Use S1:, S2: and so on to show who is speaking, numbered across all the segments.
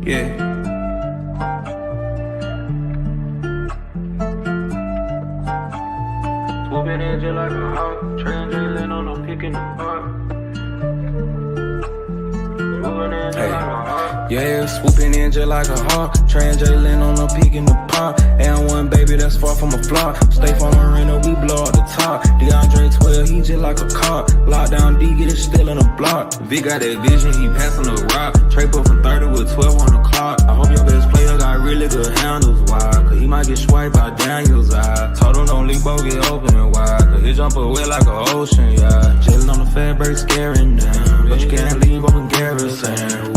S1: Yeah. Swooping in just like a hawk, translating on a pick in the park. Yeah, swooping in just like a hawk, translating on a peak in the park. And one baby that's far from a flop. Stay from Marina, we blow up the top. DeAndre 12, he just like a cop. Lockdown D, get it still in the block. V got that vision, he passing the rock. Trey put from 30 with 12 on the clock. I hope your best player got really good handles, why? Cause he might get swiped by Daniel's eye. Told him don't leave Bo, get open and wide. Cause he jump away like an ocean, yeah. Chillin' on the fat break, scaring them. But you can't leave open garrison.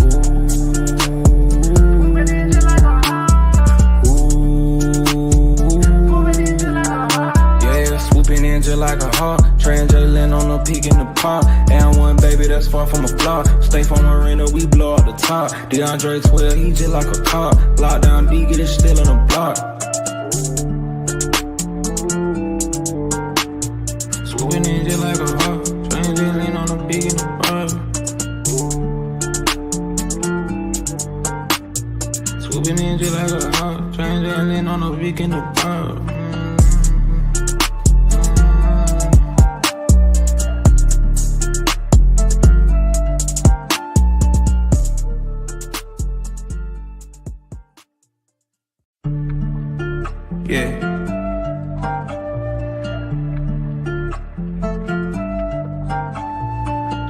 S1: Just like a hawk, translating on a peak in the park. And one baby that's far from a flop. Stay from Marina, we blow up the top. DeAndre 12, he just like a cop. Lockdown D, get it still in the block. Swooping in just like a hawk, translating on a peak in the park. Swooping in just like a hawk, translating on a peak in the park. Yeah.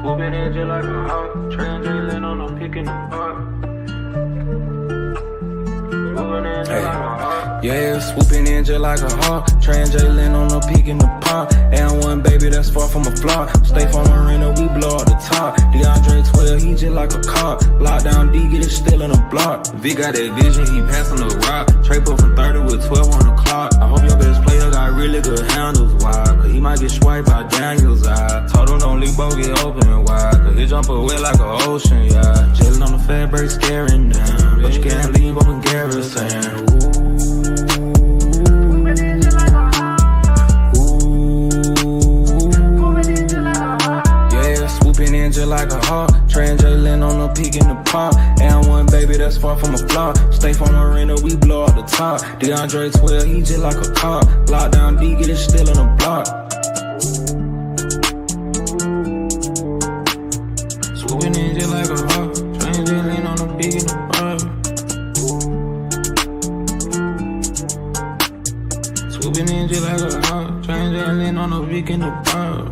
S1: Swooping in just like a hawk, translating on a pick in the park. Yeah, swooping in just like a hawk, translating on a peak in the park. And one baby that's far from a flop. Stay from Marina, we blow up the top. DeAndre 12, he just like a cop. Lockdown D, get it still in the block. V got that vision, he passing the rock. Trey put from 30 with 12 on the clock. I hope your best player got really good handles, why? Cause he might get swiped by Daniel's eye. Told him don't leave Bo, get open and wide. Cause he jump away like an ocean, yeah. Chillin' on the fat break, scaring them. But you can't leave open garrison. Just like a hawk, translating on a peak in the park. And one baby that's far from a flop. Stay from Marina, we blow up the top. DeAndre 12, he just like a cop. Lockdown D, get it still in the block. Swooping in just like a hawk, translating on a peak in the park. Swooping in just like a hawk, translating on a peak in the park.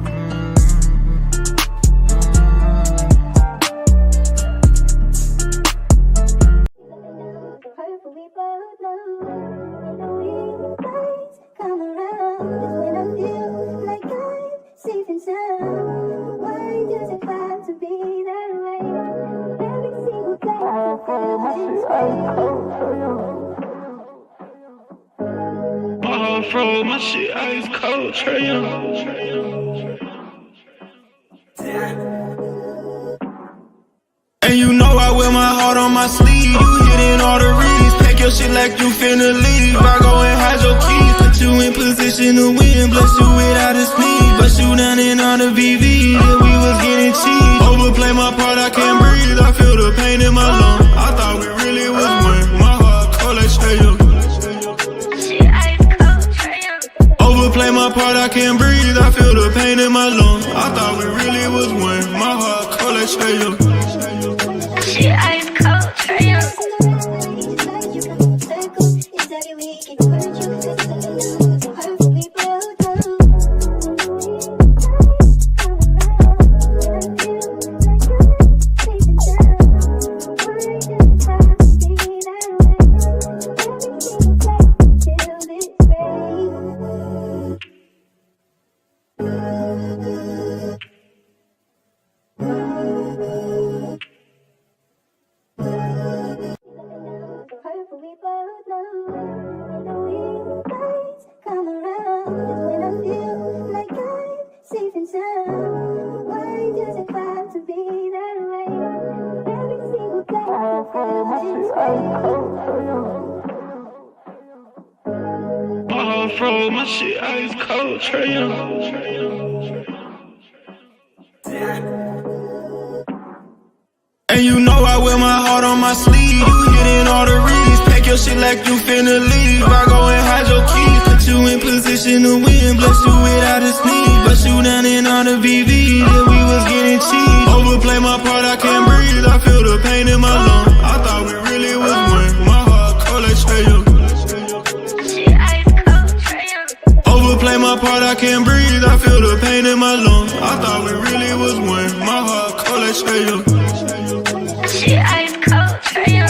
S1: My shit ice cold, Trey Young. And you know I wear my heart on my sleeve. You hitting all the reads, pack your shit like you finna leave. I go and hide your keys, put you in position to win. Bless you without a speed, but you down in on the VV. Then we was getting cheap. Overplay my part, I can't breathe. I feel the pain in my lungs. I thought we really was one. My heart cold like Trey Young. Overplay my part, I can't breathe. I feel the pain in my lungs. I thought we really was one. My heart cold like Trey Young.
S2: Shit ice cold, Trey Young.
S1: My shit ice cold, Trey Young. And you know I wear my heart on my sleeve. You hit your shit like you finna leave. I go and hide your keys, put you in position to win. Bless you without a sneeze, bust you down in all the VV. Yeah, we was getting cheap. Overplay my part, I can't breathe. I feel the pain in my lungs. I thought we really was one. My heart cold like Trail.
S2: Shit ice cold, Trail.
S1: Overplay my part, I can't breathe. I feel the pain in my lungs. I thought we really was one. My heart cold like Trail.
S2: Shit ice cold, Trail.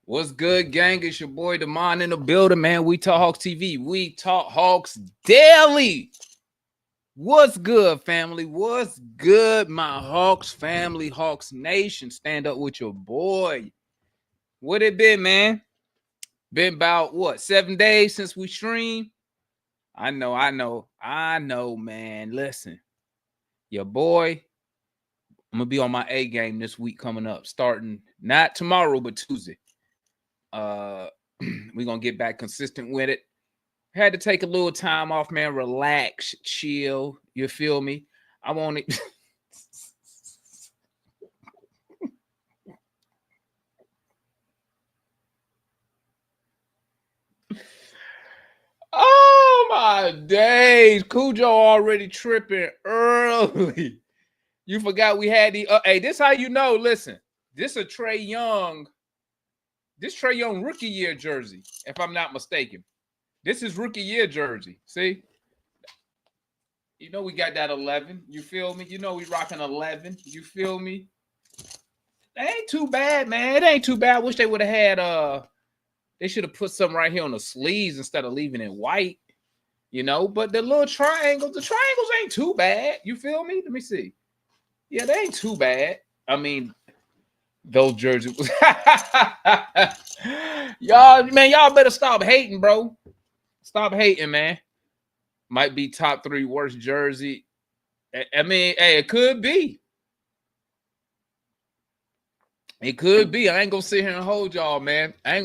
S3: What's good, gang? It's your boy Damon in the building, man. We Talk Hawks TV. We talk Hawks daily. What's good, family? What's good, my Hawks family, Hawks Nation? Stand up with your boy. What it been, man? Been about, 7 days since we streamed? I know, man. Listen, your boy, I'm going to be on my A game this week coming up, starting not tomorrow, but Tuesday. We're gonna get back consistent with it. Had to take a little time off, man. Relax, chill. You feel me? I want it. Oh my days. Cujo already tripping early. You forgot we had the hey, this how you know. Listen, this a Trae Young. This Trae Young rookie year jersey, if I'm not mistaken. This is rookie year jersey. See? You know we got that 11. You feel me? You know we rocking 11. You feel me? It ain't too bad, man. It ain't too bad. I wish they would have had they should have put something right here on the sleeves instead of leaving it white. You know, but the little triangles, the triangles ain't too bad. You feel me? Let me see. Yeah, they ain't too bad. I mean, those jerseys was y'all better stop hating, bro. Stop hating, man. Might be top 3 worst jersey. I mean, hey, it could be. It could be. I ain't gonna sit here and hold y'all, man. Yeah,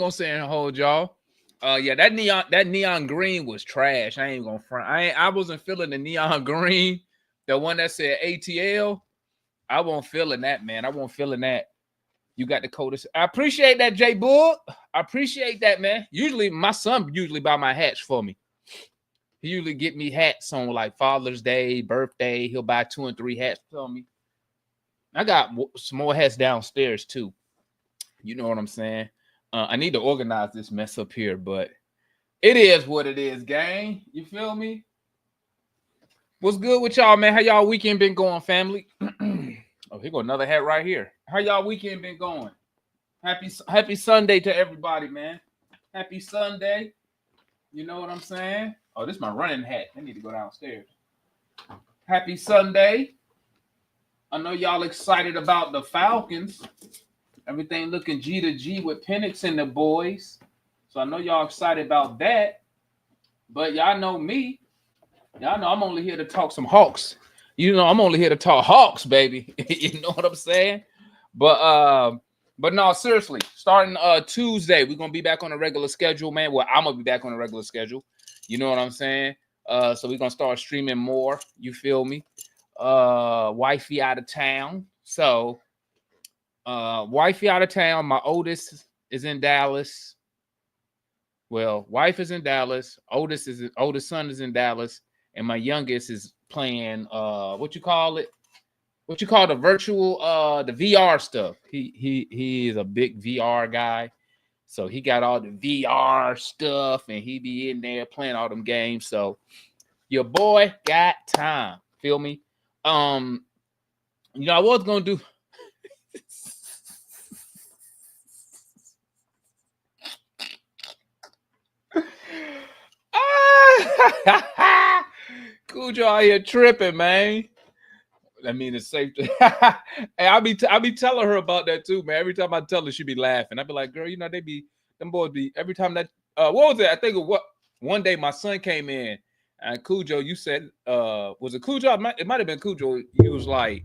S3: that neon green was trash. I ain't gonna front. I wasn't feeling the neon green. The one that said ATL. I wasn't feeling that, man. I wasn't feeling that. You got the coldest. I appreciate that, J Bull. I appreciate that, man. Usually, my son buy my hats for me. He usually get me hats on like Father's Day, birthday. He'll buy 2 and 3 hats for me. I got some more hats downstairs too. You know what I'm saying? I need to organize this mess up here, but it is what it is, gang. You feel me? What's good with y'all, man? How y'all weekend been going, family? Oh, here go another hat right here. How y'all weekend been going? Happy Sunday to everybody, man. Happy Sunday. You know what I'm saying? Oh, this is my running hat. I need to go downstairs. Happy Sunday. I know y'all excited about the Falcons. Everything looking G to G with Penix and the boys. So I know y'all excited about that. But y'all know me. Y'all know I'm only here to talk some Hawks. You know, I'm only here to talk Hawks, baby. You know what I'm saying? But no, seriously, starting Tuesday, we're gonna be back on a regular schedule, man. Well, I'm gonna be back on a regular schedule. You know what I'm saying? So we're gonna start streaming more. You feel me? Wifey out of town. So wifey out of town. My oldest is in Dallas. Well, wife is in Dallas. Oldest son is in Dallas, and my youngest is playing what you call it? What you call the virtual the VR stuff. He is a big VR guy. So he got all the VR stuff and he be in there playing all them games. So your boy got time. Feel me? You know, I was gonna do Cujo out here tripping, man. I mean, it's safe to. Hey, I be telling her about that too, man. Every time I tell her, she be laughing. I be like, girl, you know they be Them boys be every time that what was it? I think of what one day my son came in and Cujo, you said was it Cujo? It might have been Cujo. You was like,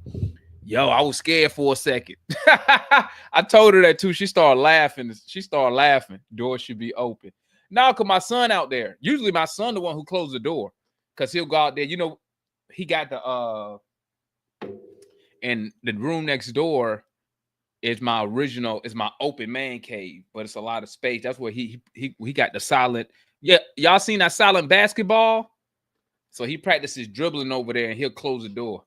S3: yo, I was scared for a second. I told her that too. She started laughing. Door should be open. Now, cause my son out there. Usually my son the one who closed the door. Cause he'll go out there. You know, he got the and the room next door is my open man cave, but it's a lot of space. That's where he got the silent. Yeah, y'all seen that silent basketball? So he practices dribbling over there and he'll close the door.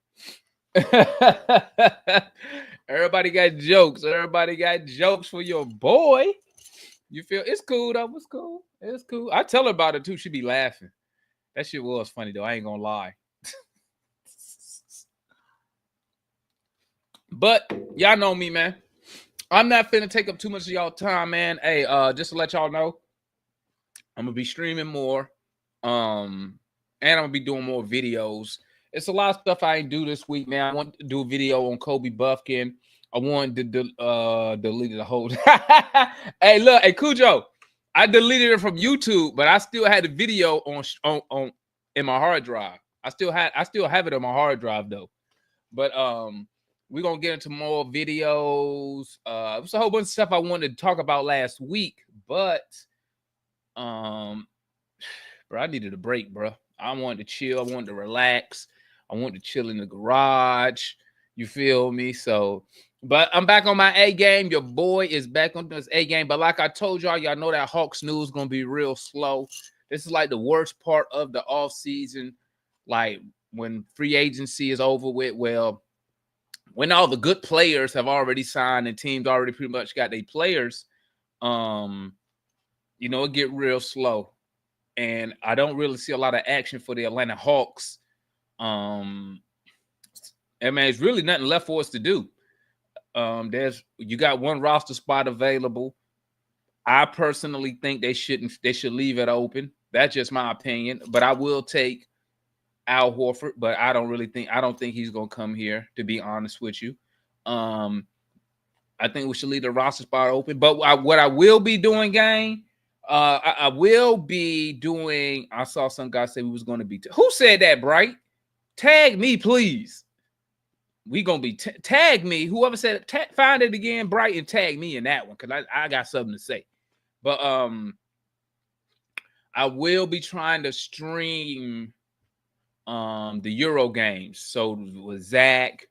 S3: Everybody got jokes. Everybody got jokes for your boy. You feel it's cool though. It's cool. It's cool. I tell her about it too. She be laughing. That shit was funny though. I ain't gonna lie. But y'all know me, man. I'm not finna take up too much of y'all time, man. Hey, just to let y'all know, I'm gonna be streaming more. And I'm gonna be doing more videos. It's a lot of stuff I ain't do this week, man. I want to do a video on Kobe Bufkin. I wanted to delete the whole. Hey, look, hey Cujo, I deleted it from YouTube, but I still had the video on in my hard drive. I still have it on my hard drive though. But we're gonna get into more videos. There's a whole bunch of stuff I wanted to talk about last week, but bro, I needed a break, bro. I wanted to chill. I wanted to relax. I wanted to chill in the garage. You feel me? So, but I'm back on my A game. Your boy is back on this A game. But like I told y'all, y'all know that Hawks news is gonna be real slow. This is like the worst part of the off season. Like when free agency is over with. Well, when all the good players have already signed and teams already pretty much got their players, you know, it get real slow. And I don't really see a lot of action for the Atlanta Hawks. And man, it's really nothing left for us to do. You got one roster spot available. I personally think they should leave it open. That's just my opinion. But I will take Al Horford, but I don't think he's gonna come here, to be honest with you. I think we should leave the roster spot open. But what I will be doing, gang. I will be doing. I saw some guy say we was going to be. Who said that, Bright? Tag me, please. We gonna be tag me. Whoever said it, find it again, Bright, and tag me in that one because I got something to say. But I will be trying to stream the Euro games. So with Zach,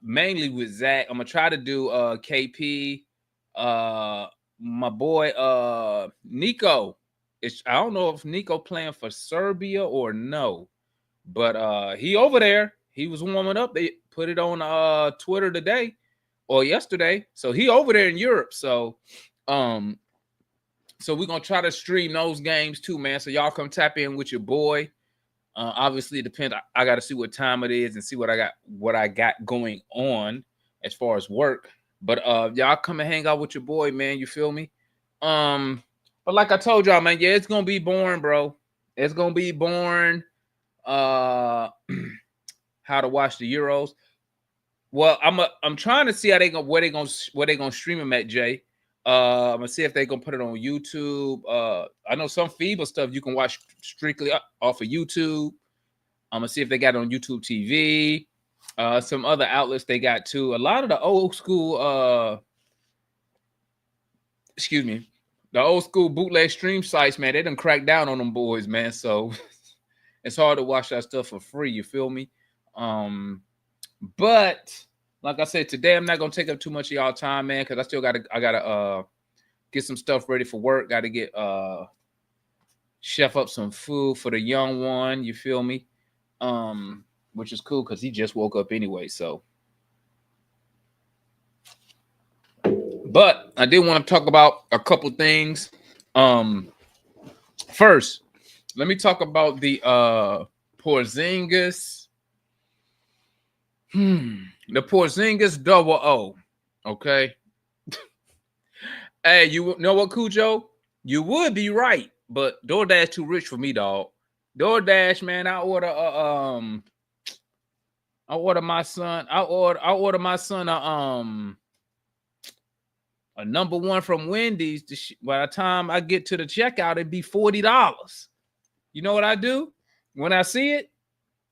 S3: mainly with Zach, I'm gonna try to do KP. My boy Nico. I don't know if Nico playing for Serbia or no, but he over there. He was warming up. They put it on Twitter today or yesterday. So he over there in Europe. So we're gonna try to stream those games too, man. So y'all come tap in with your boy. Obviously it depends. I gotta see what time it is and see what I got going on as far as work. But y'all come and hang out with your boy, man. You feel me? But like I told y'all, man, yeah, it's gonna be boring, bro. It's gonna be boring. How to watch the Euros? Well, I'm trying to see how where they gonna stream them at, Jay. I'm gonna see if they gonna put it on YouTube. I know some FIBA stuff you can watch strictly off of YouTube. I'm gonna see if they got it on YouTube TV. Some other outlets they got too. A lot of the old school, the old school bootleg stream sites, man, they done cracked down on them boys, man. So it's hard to watch that stuff for free. You feel me? But like I said, today I'm not gonna take up too much of y'all time, man, because I gotta get some stuff ready for work. Got to get chef up some food for the young one. You feel me? Which is cool because he just woke up anyway. So, but I did want to talk about a couple things. First, let me talk about the Porzingis. The Porzingis double O. Okay. Hey, you know what, Cujo? You would be right, but DoorDash too rich for me, dog. DoorDash, man, I order my son A number one from Wendy's, by the time I get to the checkout, it'd be $40. You know what I do? When I see it,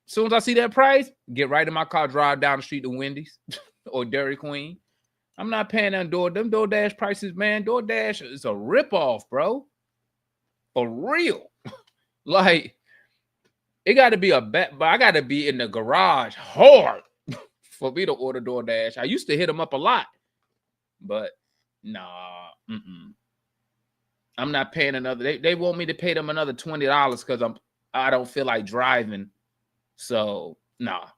S3: as soon as I see that price, get right in my car, drive down the street to Wendy's or Dairy Queen. I'm not paying them DoorDash prices, man. DoorDash is a ripoff, bro. For real. Like, it got to be a bet, but I got to be in the garage hard for me to order DoorDash. I used to hit them up a lot, but nah, I'm not paying another. They want me to pay them another $20 because I don't feel like driving. So nah,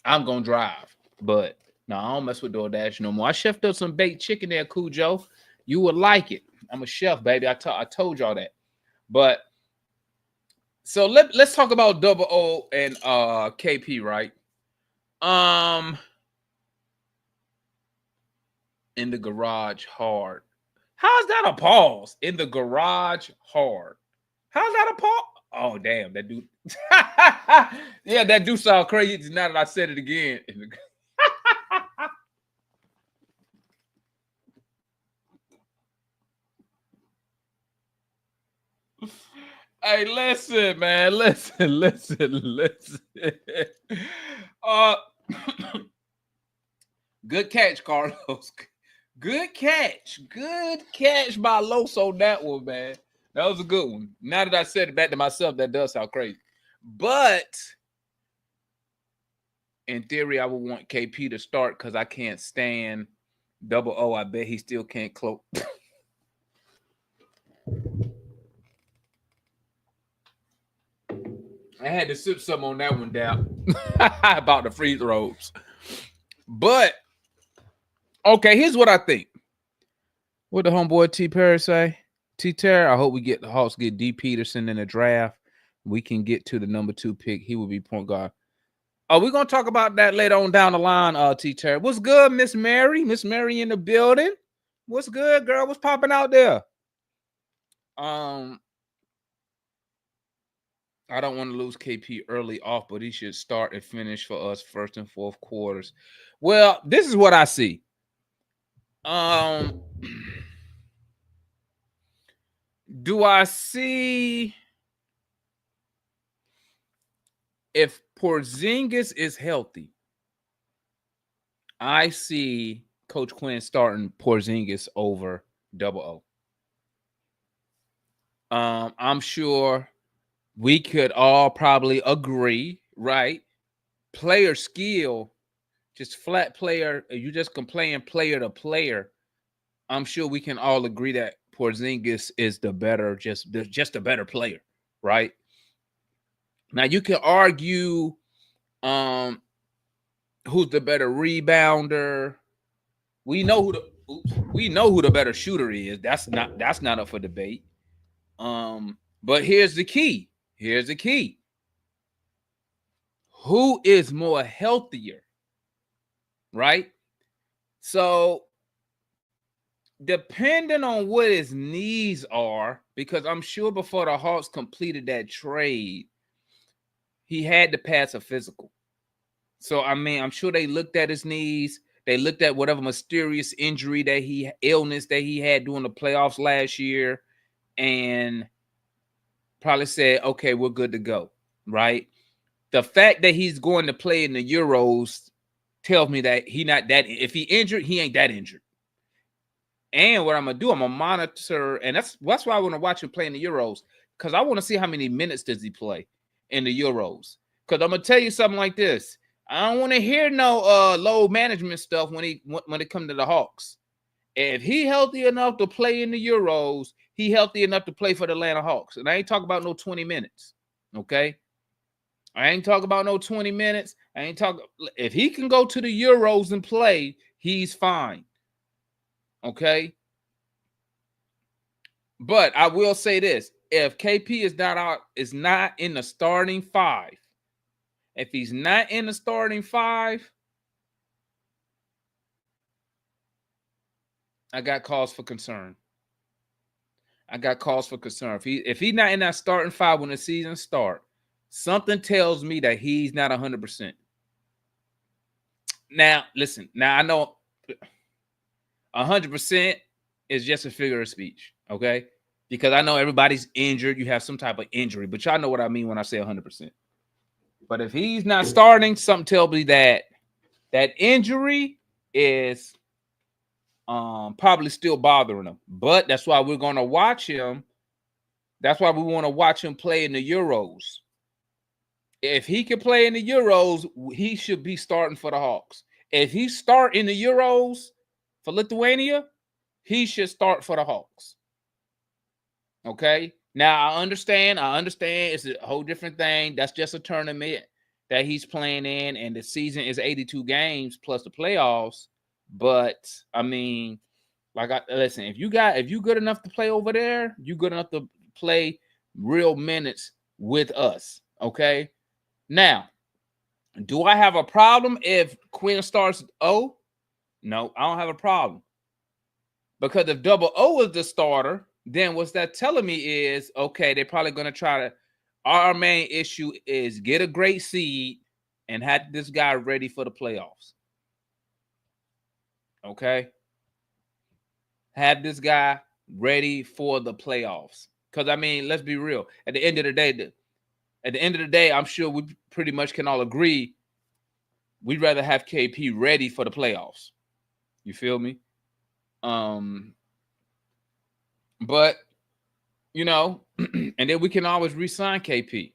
S3: I'm gonna drive, but I don't mess with DoorDash no more. I chefed up some baked chicken there, Cujo. You would like it. I'm a chef, baby. I told y'all that. But so let's talk about Double O and KP, right? In the garage hard. How's that a pause? In the garage hard. How's that a pause? Oh, damn, that dude. Yeah, that do sound crazy now that I said it again. Hey, listen, man. Listen. Good catch, Carlos. Good catch by Los on that one, man. That was a good one. Now that I said it back to myself, that does sound crazy. But in theory, I would want KP to start because I can't stand Double O. I bet he still can't close. I had to sip some on that one down about the free throws. But, okay, here's what I think. What the homeboy T. Perry say? T. Terry, I hope the Hawks get D. Peterson in the draft. We can get to the number 2 pick. He will be point guard. Oh, we're going to talk about that later on down the line, T. Terry. What's good, Miss Mary? Miss Mary in the building. What's good, girl? What's popping out there? I don't want to lose KP early off, but he should start and finish for us first and fourth quarters. Well, this is what I see. Do I see if Porzingis is healthy? I see Coach Quinn starting Porzingis over Double O. I'm sure we could all probably agree, right? Player skill, just flat player, you just playing player to player. I'm sure we can all agree that Porzingis is the better, just a better player, right? Now you can argue who's the better rebounder. We know who the better shooter is. That's not up for debate. But here's the key. Who is more healthier? Right? So depending on what his needs are, because I'm sure before the Hawks completed that trade, he had to pass a physical. So, I mean, I'm sure they looked at his knees. They looked at whatever mysterious illness that he had during the playoffs last year and probably said, okay, we're good to go, right? The fact that he's going to play in the Euros tells me that if he injured, he ain't that injured. And what I'm going to do, I'm going to monitor, and that's why I want to watch him play in the Euros, because I want to see how many minutes does he play in the Euros. Because I'm going to tell you something like this. I don't want to hear no load management stuff when it comes to the Hawks. If he healthy enough to play in the Euros, he healthy enough to play for the Atlanta Hawks. And I ain't talking about no 20 minutes, okay? I ain't talking about no 20 minutes. If he can go to the Euros and play, he's fine. Okay. But I will say this. If KP is not in the starting 5, if he's not in the starting 5, I got cause for concern. If he's not in that starting 5 when the season starts, something tells me that he's not 100%. Now, listen. Now, I know 100%, is just a figure of speech, okay? Because I know everybody's injured. You have some type of injury, but y'all know what I mean when I say 100%. But if he's not starting, something tells me that that injury is probably still bothering him. But that's why we're going to watch him. That's why we want to watch him play in the Euros. If he can play in the Euros, he should be starting for the Hawks. If he start in the Euros for Lithuania, he should start for the Hawks. Okay? Now, I understand. It's a whole different thing. That's just a tournament that he's playing in, and the season is 82 games plus the playoffs. But, I mean, listen, if you good enough to play over there, you good enough to play real minutes with us, okay? Now, do I have a problem if Quinn starts O? No, I don't have a problem. Because if double O is the starter, then what's that telling me is, okay, they're probably going to try to, our main issue is get a great seed and have this guy ready for the playoffs. Okay? Have this guy ready for the playoffs. Because, I mean, let's be real. At the end of the day, I'm sure we pretty much can all agree we'd rather have KP ready for the playoffs. You feel me? But, you know, and then we can always re-sign KP.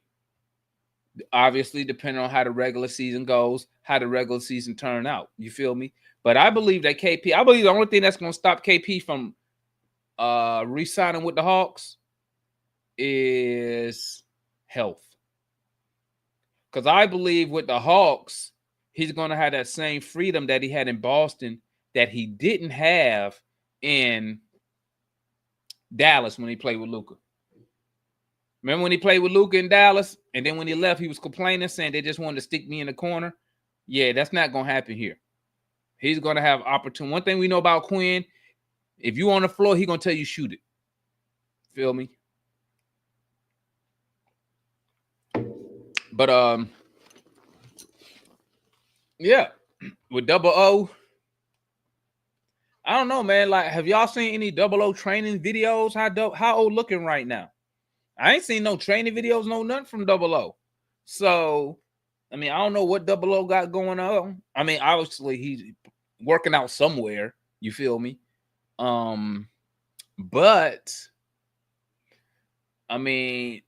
S3: Obviously, depending on how the regular season goes, how the regular season turn out. You feel me? But I believe that I believe the only thing that's going to stop KP from re-signing with the Hawks is health. Because I believe with the Hawks, he's going to have that same freedom that he had in Boston that he didn't have in Dallas when he played with Luka. Remember when he played with Luka in Dallas, and then when he left, he was complaining, saying they just wanted to stick me in the corner? Yeah, that's not going to happen here. He's going to have opportunity. One thing we know about Quinn, if you on the floor, he's going to tell you shoot it. Feel me? But, yeah, with double O, I don't know, man. Like, have y'all seen any double O training videos? How old looking right now? I ain't seen no training videos, no nothing from double O. So, I mean, I don't know what double O got going on. I mean, obviously he's working out somewhere. You feel me? But I mean,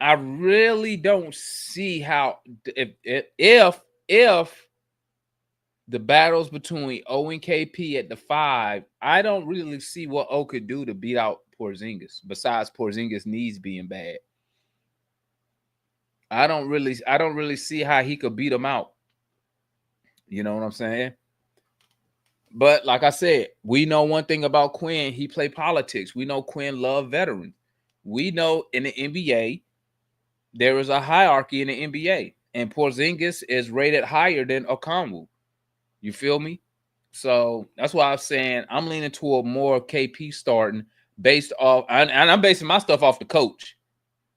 S3: I really don't see how if the battles between O and KP at the 5, I don't really see what O could do to beat out Porzingis, besides Porzingis' knees being bad. I don't really see how he could beat him out. You know what I'm saying? But like I said, we know one thing about Quinn. He play politics. We know Quinn love veterans. We know in the NBA, there is a hierarchy in the NBA. And Porzingis is rated higher than Okongu. You feel me? So that's why I'm saying I'm leaning toward more KP starting based off, and I'm basing my stuff off the coach.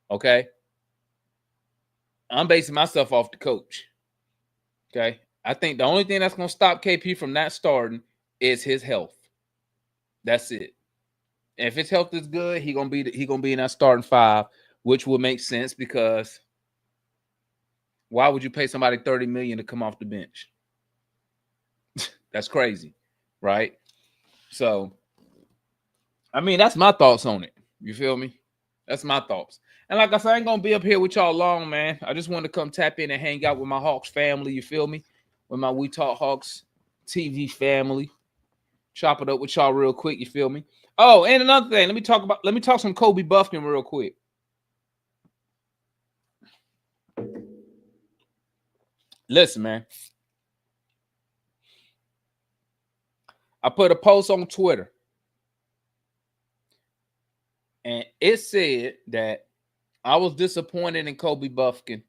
S3: Okay? I'm basing myself off the coach. Okay? I think the only thing that's going to stop KP from not starting is his health. That's it. And if his health is good, he gonna be in that starting 5, which will make sense because why would you pay somebody $30 million to come off the bench? That's crazy, right? So, I mean, that's my thoughts on it. You feel me? That's my thoughts. And like I said, I ain't gonna be up here with y'all long, man. I just wanted to come tap in and hang out with my Hawks family. You feel me? With my We Talk Hawks TV family. Chop it up with y'all real quick. You feel me? Oh, and another thing. Let me talk some Kobe Bufkin real quick. Listen, man. I put a post on Twitter. And it said that I was disappointed in Kobe Bufkin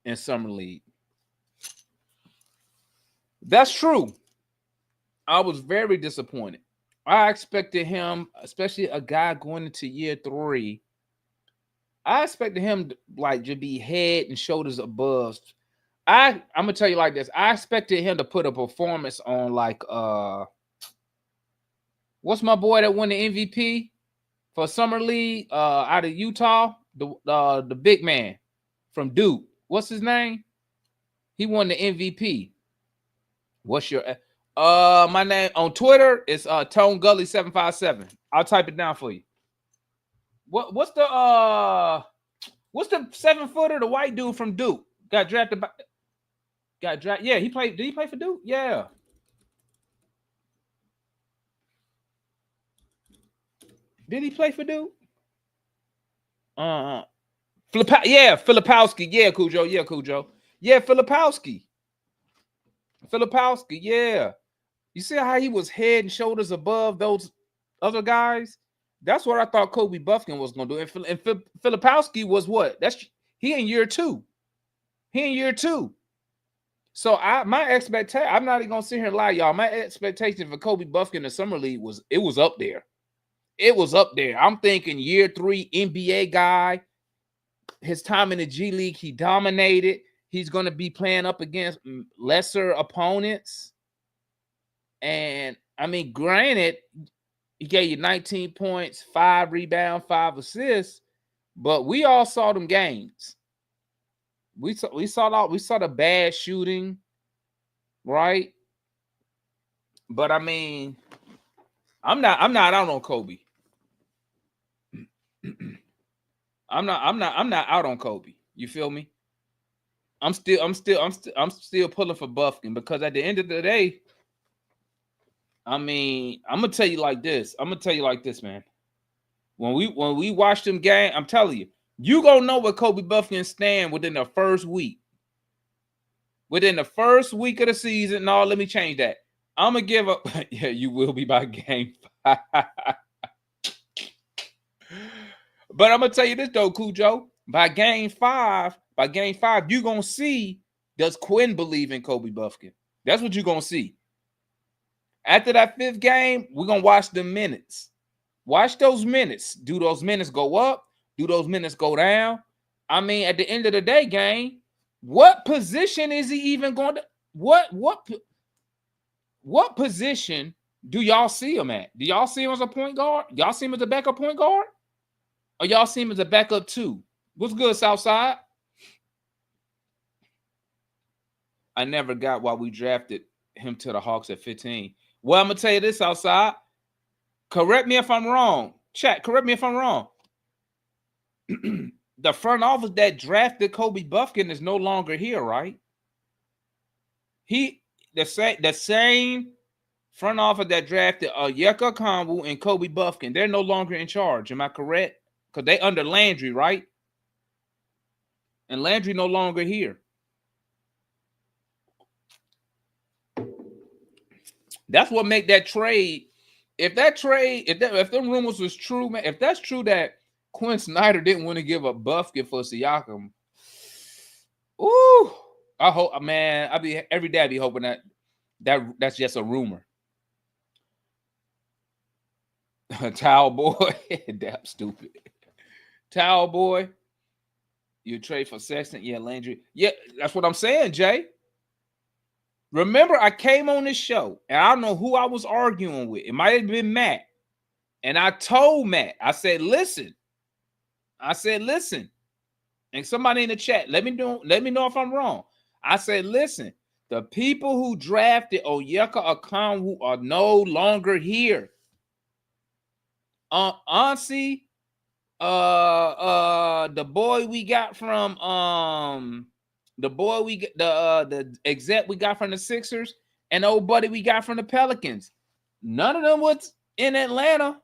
S3: in Summer League. That's true. I was very disappointed. I expected him, especially a guy going into year 3, I expected him to be head and shoulders above. I'm gonna tell you like this. I expected him to put a performance on What's my boy that won the MVP for Summer League out of Utah? The big man from Duke. What's his name? He won the MVP. What's your my name on Twitter is Tone Gully 757. I'll type it down for you. What's the 7-footer, the white dude from Duke? Got drafted. Yeah, he played. Did he play for Duke? Yeah. Did he play for Duke? Filipowski. Yeah, Cujo. Yeah, Filipowski. Yeah. You see how he was head and shoulders above those other guys? That's what I thought Kobe Bufkin was going to do. And Filipowski was what? He in year two. So my expectation, I'm not even going to sit here and lie, y'all. My expectation for Kobe Bufkin in the Summer League was up there. It was up there. I'm thinking year 3 NBA guy. His time in the G League, he dominated. He's going to be playing up against lesser opponents. And, I mean, granted, he gave you 19 points, 5 rebounds, 5 assists, but we all saw them games. We saw the bad shooting, right? But I mean, I'm not out on Kobe. I'm not out on Kobe. You feel me? I'm still pulling for Bufkin because at the end of the day, I mean, I'm gonna tell you like this, man. When we watch them game, I'm telling you, you gonna know where Kobe Bufkin stand within the first week. Within the first week of the season. No, let me change that. I'm gonna give up. Yeah, you will be by game 5. But I'm gonna tell you this though, Cujo. By game 5, you're gonna see, does Quinn believe in Kobe Bufkin? That's what you're gonna see. After that 5th game, we're gonna watch the minutes. Watch those minutes. Do those minutes go up? Do those minutes go down? I mean, at the end of the day, gang, what position is he even going to? What position do y'all see him at? Do y'all see him as a point guard? Y'all see him as a backup point guard? Or y'all see him as a backup 2? What's good, Southside? I never got why we drafted him to the Hawks at 15. Well, I'm going to tell you this, Southside. Correct me if I'm wrong. Chat, correct me if I'm wrong. The front office that drafted Kobe Bufkin is no longer here, right? The same front office that drafted Onyeka Okongwu and Kobe Bufkin, they're no longer in charge. Am I correct? Because they under Landry, right? And Landry no longer here. That's what make that trade. If them rumors was true, man, if that's true that Quinn Snyder didn't want to give up Bufkin for Siakam, ooh, I hope, man, every day I be hoping that's just a rumor. Towel boy, damn stupid. Towel boy, you trade for Sexton, yeah, Landry, yeah, that's what I'm saying, Jay. Remember, I came on this show, and I don't know who I was arguing with. It might have been Matt. And I told Matt, I said, listen. And somebody in the chat, let me know if I'm wrong. I said, listen, the people who drafted Onyeka Okongwu are no longer here. Ansi, the boy we got from the exec we got from the Sixers, and the old buddy we got from the Pelicans. None of them was in Atlanta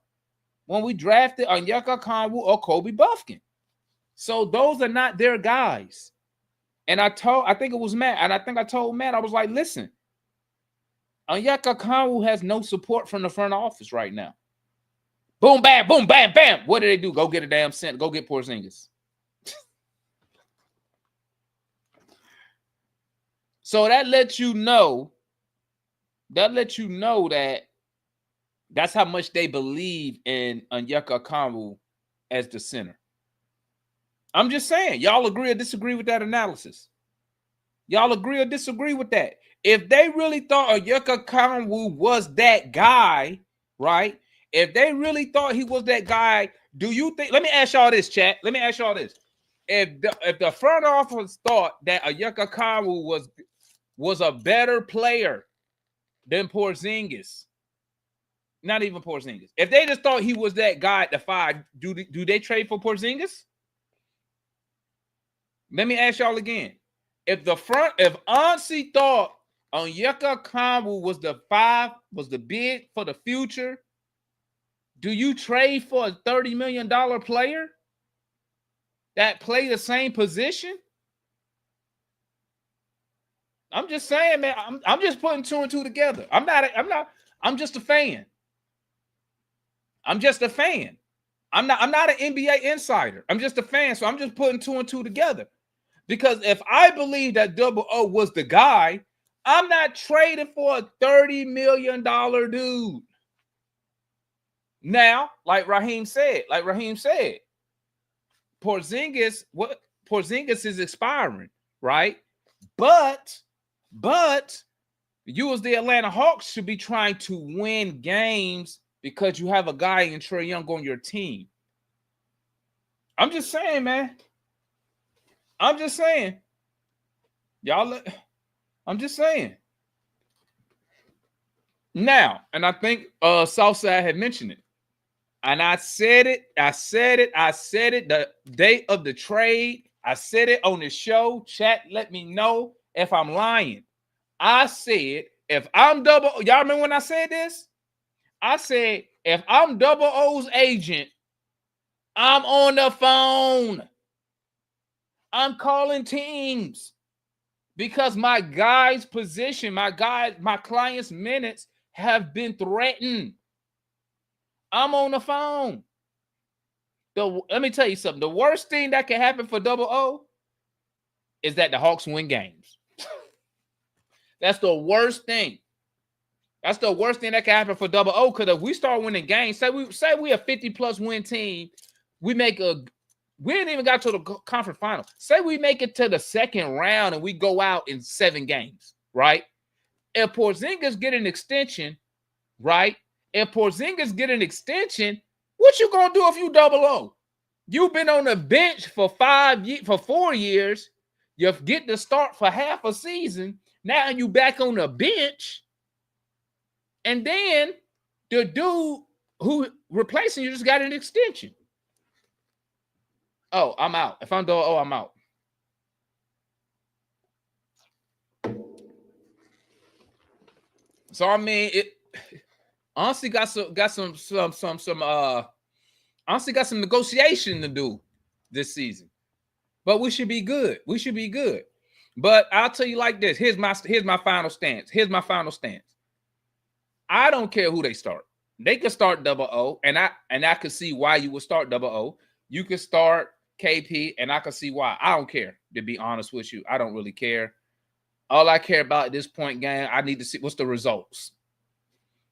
S3: when we drafted Onyeka Okongwu or Kobe Bufkin. So those are not their guys. And I think it was Matt, and I think I told Matt, I was like, listen, Onyeka Okongwu has no support from the front office right now. Boom, bam, boom, bam, bam. What did they do? Go get a damn cent. Go get Porzingis. So that lets you know that that's how much they believe in Onyeka Okongwu as the center. I'm just saying, y'all agree or disagree with that analysis? Y'all agree or disagree with that? If they really thought Onyeka Okongwu was that guy, right? If they really thought he was that guy, do you think? Let me ask y'all this, chat. Let me ask y'all this: if the front office thought that Onyeka Okongwu was a better player than Porzingis, not even Porzingis, if they just thought he was that guy at the 5, do they trade for Porzingis? Let me ask y'all again: if Ansi thought Onyeka Okongwu was the 5, was the bid for the future, do you trade for a $30 million player that play the same position? I'm just saying, man. I'm just putting 2 and 2 together. I'm just a fan. I'm just a fan. I'm not an NBA insider. I'm just a fan. So I'm just putting 2 and 2 together. Because if I believe that Double O was the guy, I'm not trading for a $30 million dude. Now, like Raheem said, Porzingis is expiring, right? But you as the Atlanta Hawks should be trying to win games because you have a guy in Trae Young on your team. I'm just saying, man. I'm just saying. I'm just saying. Now, and I think Southside had mentioned it. And I said it the day of the trade. I said it on the show. Chat, let me know if I'm lying. I said, if I'm y'all remember when I said this? I said, if I'm Double O's agent, I'm on the phone. I'm calling teams because my guy's position, my client's minutes have been threatened. I'm on the phone. Let me tell you something. The worst thing that can happen for Double O is that the Hawks win games. That's the worst thing. That's the worst thing that can happen for Double O. Because if we start winning games, say we a 50+ win team, we didn't even got to the conference final. Say we make it to the second round and we go out in 7 games, right? If Porzingis get an extension, right? If Porzingis get an extension, what you gonna do if you Double O? You've been on the bench for 4 years. You get to start for half a season. Now you back on the bench. And then the dude who replacing you just got an extension. Oh, I'm out. If I'm Double O, I'm out. So I mean, it honestly got some honestly got some negotiation to do this season. But we should be good. We should be good. But I'll tell you like this. Here's my final stance. I don't care who they start. They could start Double O, and I could see why you would start Double O. You could start KP, and I could see why. I don't care, to be honest with you. I don't really care. All I care about at this point, gang, I need to see what's the results.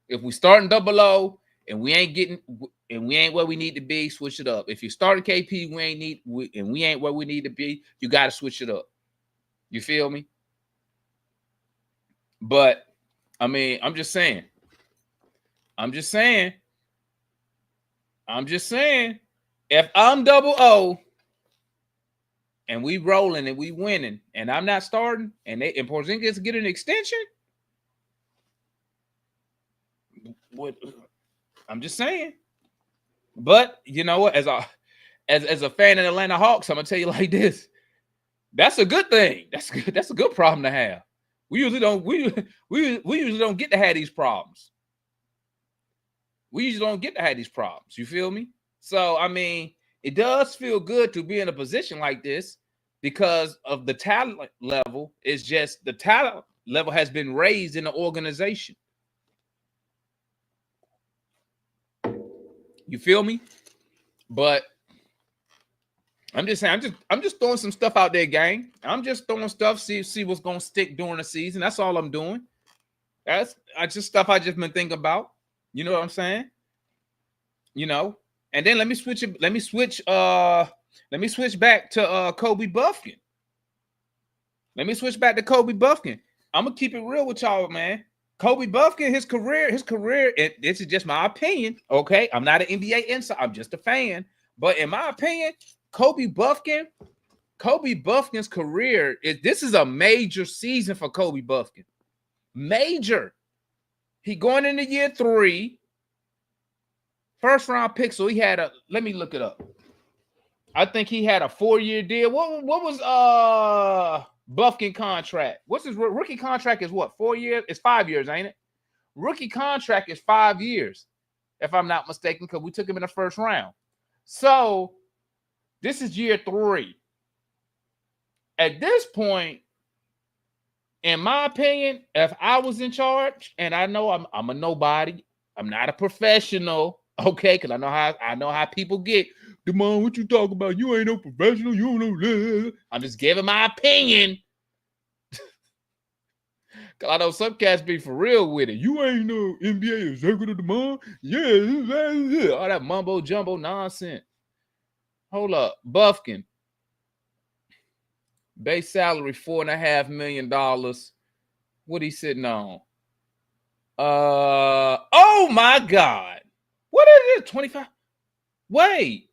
S3: If we starting Double O and we ain't where we need to be, switch it up. If you starting KP, we ain't where we need to be, you got to switch it up. You feel me? But I mean, I'm just saying. If I'm Double O and we rolling and we winning and I'm not starting and Porzingis get an extension, I'm just saying. But you know what? As a fan of the Atlanta Hawks, I'm gonna tell you like this. That's a good thing. That's good. That's a good problem to have. We usually don't get to have these problems. You feel me? So I mean, it does feel good to be in a position like this because of the talent level. It's just the talent level has been raised in the organization. You feel me? But I'm just saying, I'm just throwing some stuff out there, gang. I'm just throwing stuff, see what's gonna stick during the season. That's all I'm doing. That's just stuff I just been thinking about. You know what I'm saying? You know, and then let me switch back to Kobe Bufkin. I'm gonna keep it real with y'all, man. Kobe Bufkin, his career, and this is just my opinion. Okay, I'm not an NBA insider, I'm just a fan. But in my opinion, Kobe Bufkin's career this is a major season for Kobe Bufkin. Major. He going into year 3. First round pick. So he had let me look it up. I think he had a 4-year deal. What was Bufkin contract? What's his rookie contract is what? 4 years? It's 5 years, ain't it? Rookie contract is 5 years, if I'm not mistaken, because we took him in the first round. So this is year 3. At this point, in my opinion, if I was in charge, and I know I'm a nobody, I'm not a professional, okay, because I know how people get. Demond, what you talking about? You ain't no professional. You don't know. I'm just giving my opinion. Cause I know some cats be for real with it. You ain't no NBA executive, Demond. Yeah, all that mumbo jumbo nonsense. Hold up, Bufkin. Base salary $4.5 million. What he sitting on? Oh my God. What is it? 25? Wait.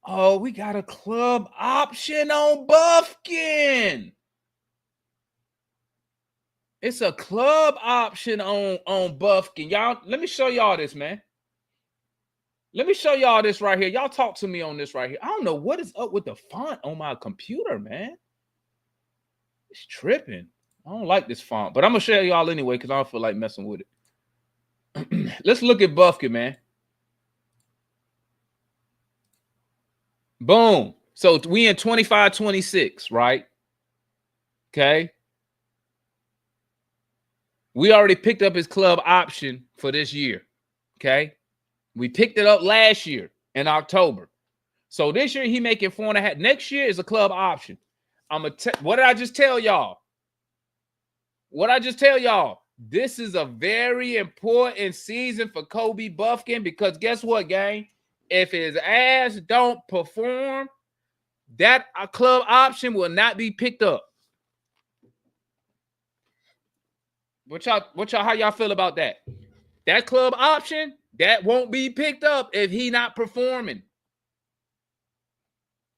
S3: Oh, we got a club option on Bufkin. It's a club option on Bufkin. Y'all, let me show y'all this, man. Let me show y'all this right here. Y'all talk to me on this right here. I don't know what is up with the font on my computer, man. It's tripping. I don't like this font, but I'm going to show y'all anyway because I don't feel like messing with it. Let's look at Bufkin, man. Boom. So we in 25-26, right? Okay. We already picked up his club option for this year. Okay. We picked it up last year in October. So this year he making 4.5. Next year is a club option. What did I just tell y'all? This is a very important season for Kobe Bufkin because guess what, gang? If his ass don't perform, that club option will not be picked up. How y'all feel about that? That club option, that won't be picked up if he not performing.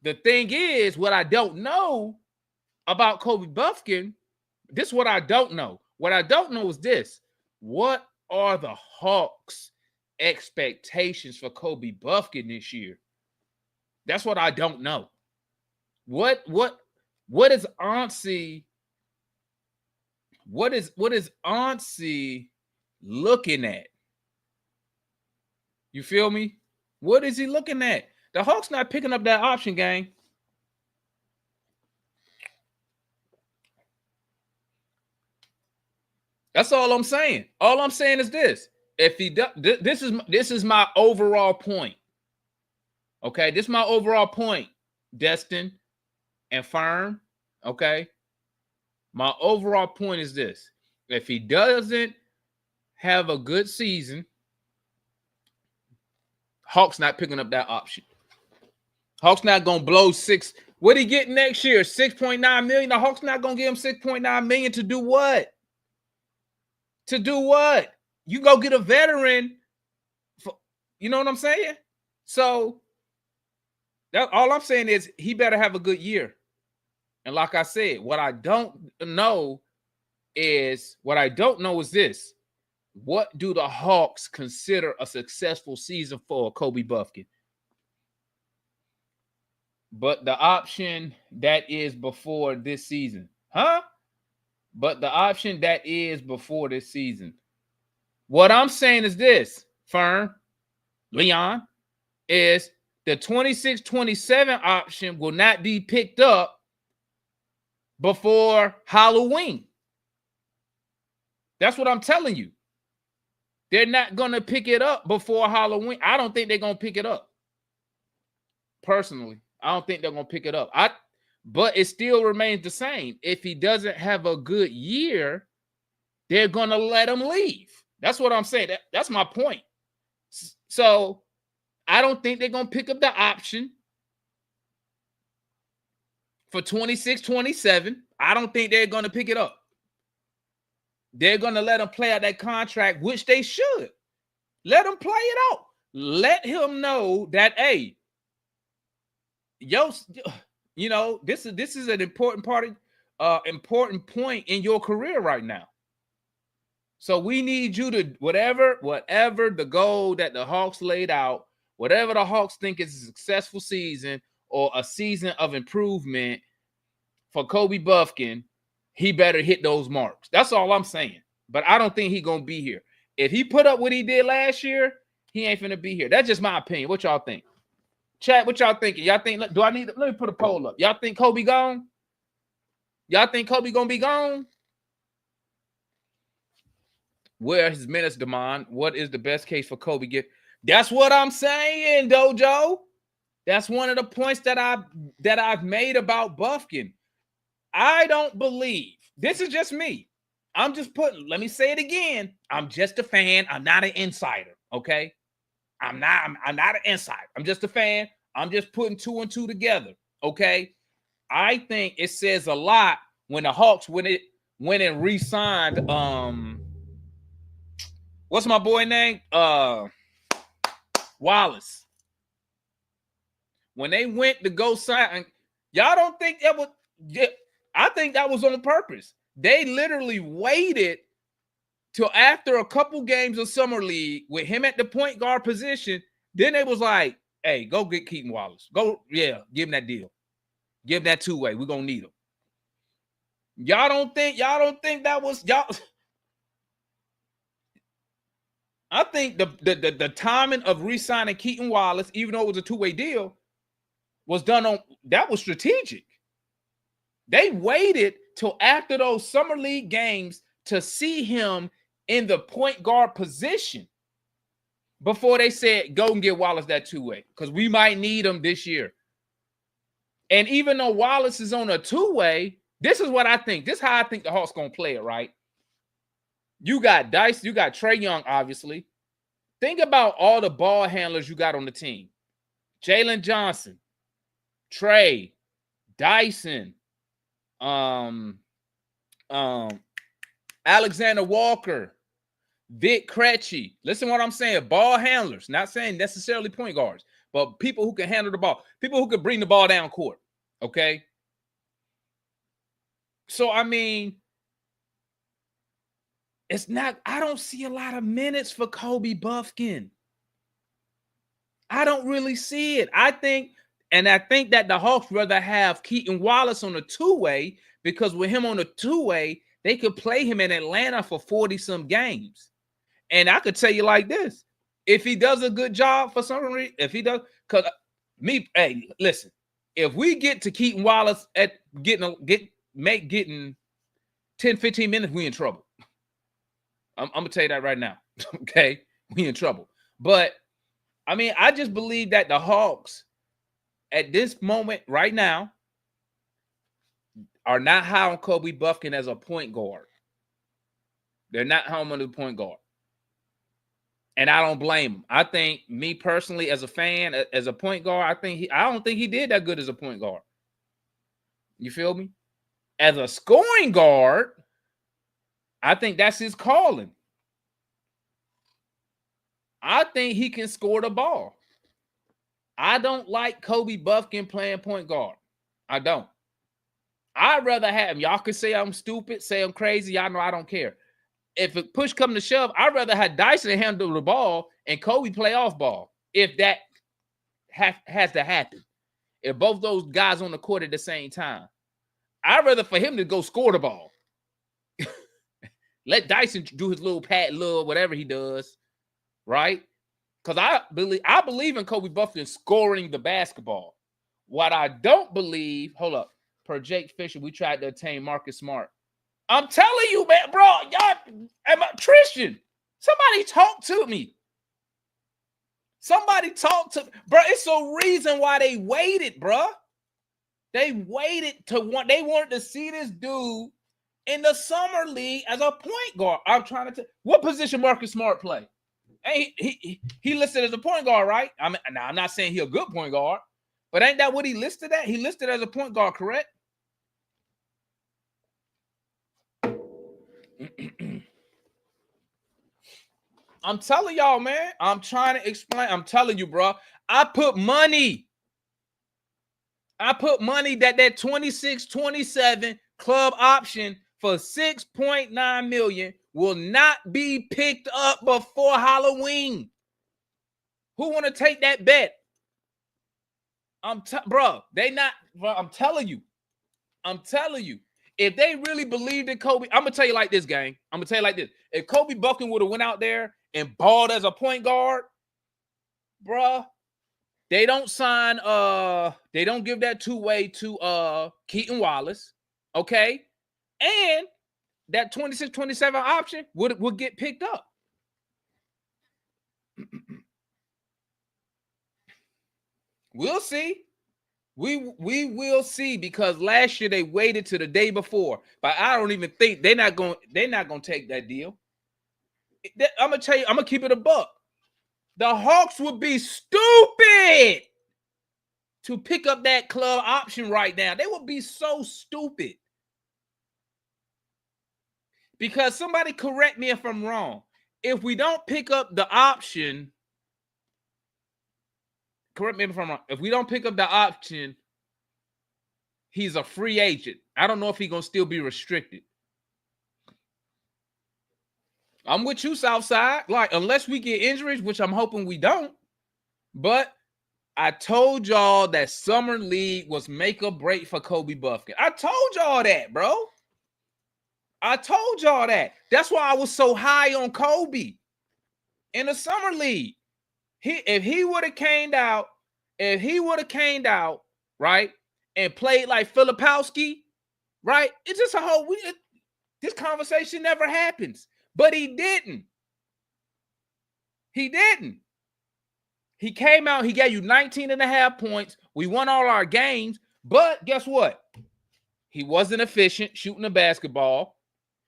S3: The thing is, what I don't know about Kobe Bufkin, this is what I don't know. What I don't know is this. What are the Hawks' expectations for Kobe Bufkin this year? That's what I don't know. What is Auncey? What is Auncey looking at? You feel me? What is he looking at? The Hawks not picking up that option, gang. That's all I'm saying. All I'm saying is this. If he does, this is my overall point. Okay, this is my overall point, Destin and Firm. Okay. My overall point is this. If he doesn't have a good season, Hawks not picking up that option. Hawks not going to blow 6. What he get next year? 6.9 million. The Hawks not going to give him 6.9 million to do what? To do what? You go get a veteran. You know what I'm saying? So all I'm saying is he better have a good year. And like I said, what I don't know is this. What do the Hawks consider a successful season for Kobe Bufkin? But the option that is before this season. Huh? But the option that is before this season. What I'm saying is this, Fern, Leon, is the 26-27 option will not be picked up before Halloween. That's what I'm telling you. They're not going to pick it up before Halloween. I don't think they're going to pick it up. Personally, I don't think they're going to pick it up. But it still remains the same. If he doesn't have a good year, they're going to let him leave. That's what I'm saying. That's my point. So I don't think they're going to pick up the option for 26-27. I don't think they're going to pick it up. But it still remains the same. If he doesn't have a good year, they're going to let him leave. That's what I'm saying. That's my point. So I don't think they're going to pick up the option for 26-27. I don't think they're going to pick it up. 26-27. I don't think they're going to pick it up. they're going to let him play out that contract, which they should. Let him play it out. Let him know that, hey, this is an important important point in your career right now. So we need you to whatever the goal that the Hawks laid out, whatever the Hawks think is a successful season or a season of improvement for Kobe Bufkin, he better hit those marks. That's all I'm saying. But I don't think he's gonna be here. If he put up what he did last year, he ain't finna be here. That's just my opinion. What y'all think? Chat, what y'all thinking? Y'all think, let me put a poll up. Y'all think Kobe gone? Y'all think Kobe gonna be gone? Where are his minutes demand? What is the best case for Kobe get? That's what I'm saying, Dojo. That's one of the points that I've made about Bufkin. I don't believe. This is just me. I'm just putting, let me say it again. I'm just a fan. I'm not an insider. Okay. I'm not an insider. I'm just a fan. I'm just putting 2 and 2 together. Okay. I think it says a lot when the Hawks went and re-signed what's my boy name? Wallace. When they went to go sign, y'all don't think that was, I think that was on purpose. They literally waited till after a couple games of summer league with him at the point guard position. Then they was like, hey, go get Keaton Wallace. Go, yeah, give him that deal. Give him that two-way. We're gonna need him. Y'all don't think that was y'all. I think the timing of re-signing Keaton Wallace, even though it was a two-way deal, was done on that was strategic. They waited till after those summer league games to see him in the point guard position before they said, go and get Wallace that two-way, because we might need him this year. And even though Wallace is on a two-way, this is what I think. This is how I think the Hawks going to play it, right? You got Dice, you got Trae Young, obviously. Think about all the ball handlers you got on the team. Jalen Johnson, Trae, Dyson, Alexander Walker, Vic Krejci. Listen to what I'm saying. Ball handlers, not saying necessarily point guards, but people who can handle the ball, people who can bring the ball down court. Okay. So, I mean, it's not, I don't see a lot of minutes for Kobe Bufkin. I don't really see it. I think that the Hawks rather have Keaton Wallace on a two-way, because with him on a two-way, they could play him in Atlanta for 40-some games. And I could tell you like this, if he does a good job for some reason, if he does, because hey, listen, if we get to Keaton Wallace at getting 10, 15 minutes, we in trouble. I'm going to tell you that right now. Okay? We in trouble. But, I mean, I just believe that the Hawks, at this moment right now, are not high on Kobe Bufkin as a point guard. They're not high on the point guard. And I don't blame him. I think, me personally, as a fan, as a point guard, I don't think he did that good as a point guard. You feel me? As a scoring guard, I think that's his calling. I think he can score the ball. I don't like Kobe Bufkin playing point guard. I don't. I'd rather have him. Y'all can say I'm stupid, say I'm crazy. Y'all know I don't care. If a push come to shove, I'd rather have Dyson handle the ball and Kobe play off ball. If that has to happen. If both those guys on the court at the same time. I'd rather for him to go score the ball. Let Dyson do his little pat, little whatever he does, right? Because I believe in Kobe Bufkin scoring the basketball. What I don't believe, hold up, per Jake Fisher, we tried to attain Marcus Smart. I'm telling you, man, bro, y'all, Tristan, somebody talk to me. Somebody talk to me. Bro, it's a reason why they waited, bro. They waited they wanted to see this dude in the summer league as a point guard. I'm trying to tell what position Marcus Smart play? Hey, he listed as a point guard, right? I'm not saying he's a good point guard, but ain't that what he listed at? He listed as a point guard, correct? I'm telling y'all, man. I'm trying to explain. I'm telling you, bro. I put money that 26-27 club option for $6.9 million will not be picked up before Halloween. Who want to take that bet? Bro, I'm telling you. If they really believed in Kobe, I'm gonna tell you like this, gang. I'm gonna tell you like this. If Kobe Bufkin would have went out there and balled as a point guard, bruh, they don't sign they don't give that two-way to Keaton Wallace, okay? And that 26-27 option would get picked up. We'll see. We will see, because last year they waited to the day before, but I don't even think they're not gonna take that deal. I'm gonna tell you, I'm gonna keep it a buck. The Hawks would be stupid to pick up that club option right now. They would be so stupid. Because somebody correct me if I'm wrong. If we don't pick up the option, correct me if I'm wrong. If we don't pick up the option, he's a free agent. I don't know if he's going to still be restricted. I'm with you, Southside. Like, unless we get injuries, which I'm hoping we don't. But I told y'all that Summer League was make or break for Kobe Bufkin. I told y'all that, bro. I told y'all that. That's why I was so high on Kobe in the Summer League. If he would have came out, right, and played like Filipowski, right, it's just a whole this conversation never happens. But he didn't. He came out, he gave you 19.5 points. We won all our games, but guess what? He wasn't efficient shooting the basketball.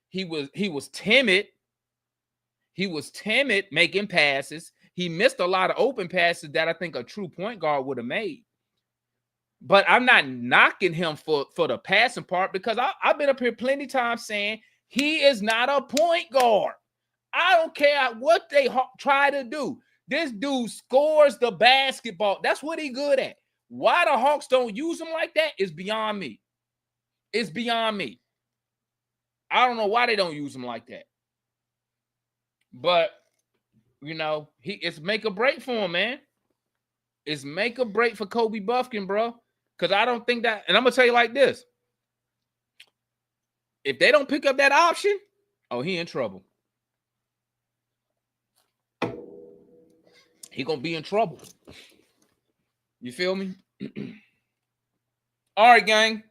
S3: He was timid. He was timid making passes. He missed a lot of open passes that I think a true point guard would have made. But I'm not knocking him for the passing part, because I've been up here plenty of times saying he is not a point guard. I don't care what they try to do. This dude scores the basketball. That's what he good at. Why the Hawks don't use him like that is beyond me. It's beyond me. I don't know why they don't use him like that. But, you know, it's make or break for him, man. It's make or break for Kobe Bufkin, bro. Because I don't think that, and I'm going to tell you like this. If they don't pick up that option, oh, he in trouble. He going to be in trouble. You feel me? All right, gang.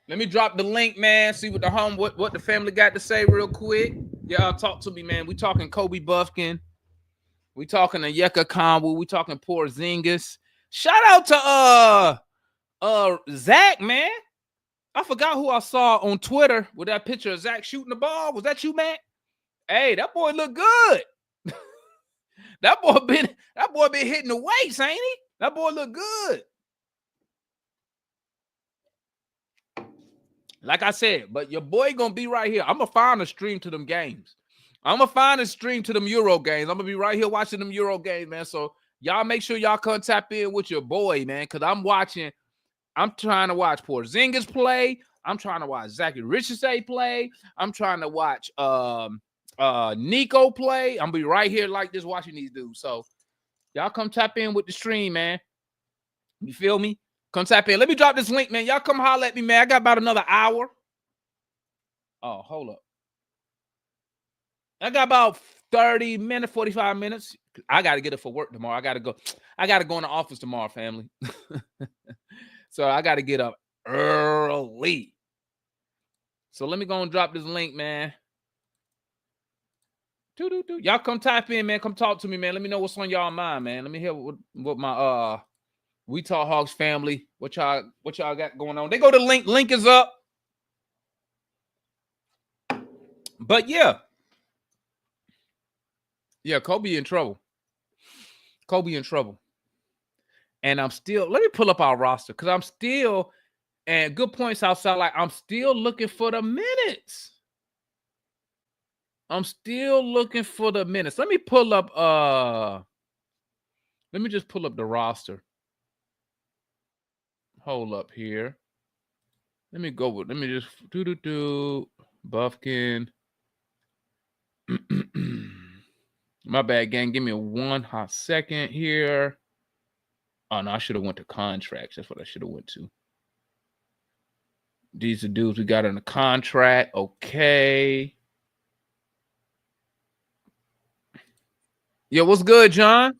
S3: Let me drop the link, man. See what the family got to say real quick. Y'all talk to me, man. We talking Kobe Bufkin. We talking Onyeka Okongu. We talking Porzingis. Shout out to Zach, man. I forgot who I saw on Twitter with that picture of Zach shooting the ball. Was that you, Matt? Hey, that boy look good. That boy been hitting the weights, ain't he? That boy look good. Like I said, but your boy gonna be right here. I'm gonna find a stream to them games. I'm gonna find a stream to them Euro games. I'm gonna be right here watching them Euro games, man. So y'all make sure y'all come tap in with your boy, man, because I'm trying to watch Porzingis play. I'm trying to watch Zachary Richardson play. I'm trying to watch Nico play. I'm gonna be right here like this watching these dudes. So y'all come tap in with the stream, man. You feel me? Come tap in. Let me drop this link, man. Y'all come holler at me, man. I got about another hour. Oh, hold up. I got about 30 minutes, 45 minutes. I got to get it for work tomorrow. I got to go in the office tomorrow, family. So I got to get up early. So let me go and drop this link, man. Y'all come type in, man. Come talk to me, man. Let me know what's on y'all mind, man. Let me hear what my We Talk Hawks family, what y'all got going on. They go to link. Link is up. But yeah, Kobe in trouble. And I'm still, let me pull up our roster, because I'm still, and good points outside, like I'm still looking for the minutes. I'm still looking for the minutes. Let me pull up. Let me just pull up the roster. Hold up here. Let me go with. Let me just do Bufkin. My bad, gang. Give me one hot second here. Oh no, I should have went to contracts. That's what I should have went to. These are dudes we got in the contract. Okay. Yo, what's good, John?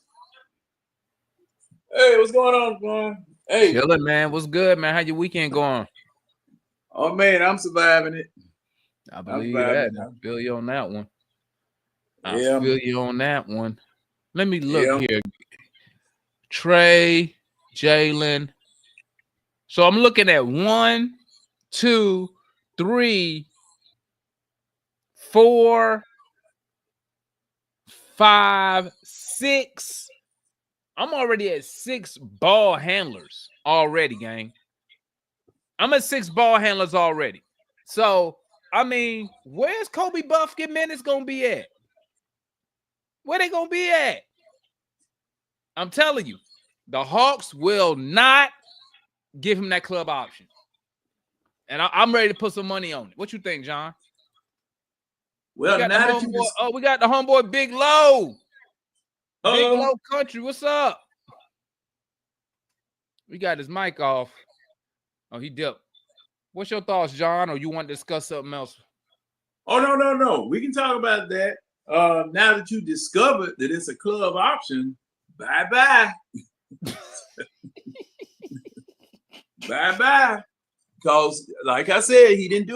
S4: Hey, what's going on, man? Hey,
S3: Chilling, man. What's good, man? How your weekend going?
S4: oh man, I'm surviving it.
S3: I believe that. I feel you on that one. I feel you on that one. Let me look here. Trey, Jalen. So I'm looking at 1, 2, 3, 4, 5, 6. I'm already at 6 ball handlers already, gang. I'm at 6 ball handlers already. So, I mean, where's Kobe Bufkin minutes gonna be at? Where they gonna be at? I'm telling you, the Hawks will not give him that club option. And I'm ready to put some money on it. What you think, John?
S4: Well,
S3: we got the homeboy Big Low. Big Low Country. What's up? We got his mic off. Oh, he dipped. What's your thoughts, John? Or you want to discuss something else?
S4: Oh, no. We can talk about that. Now that you discovered that it's a club option, bye-bye. Bye-bye. Because, like I said, he didn't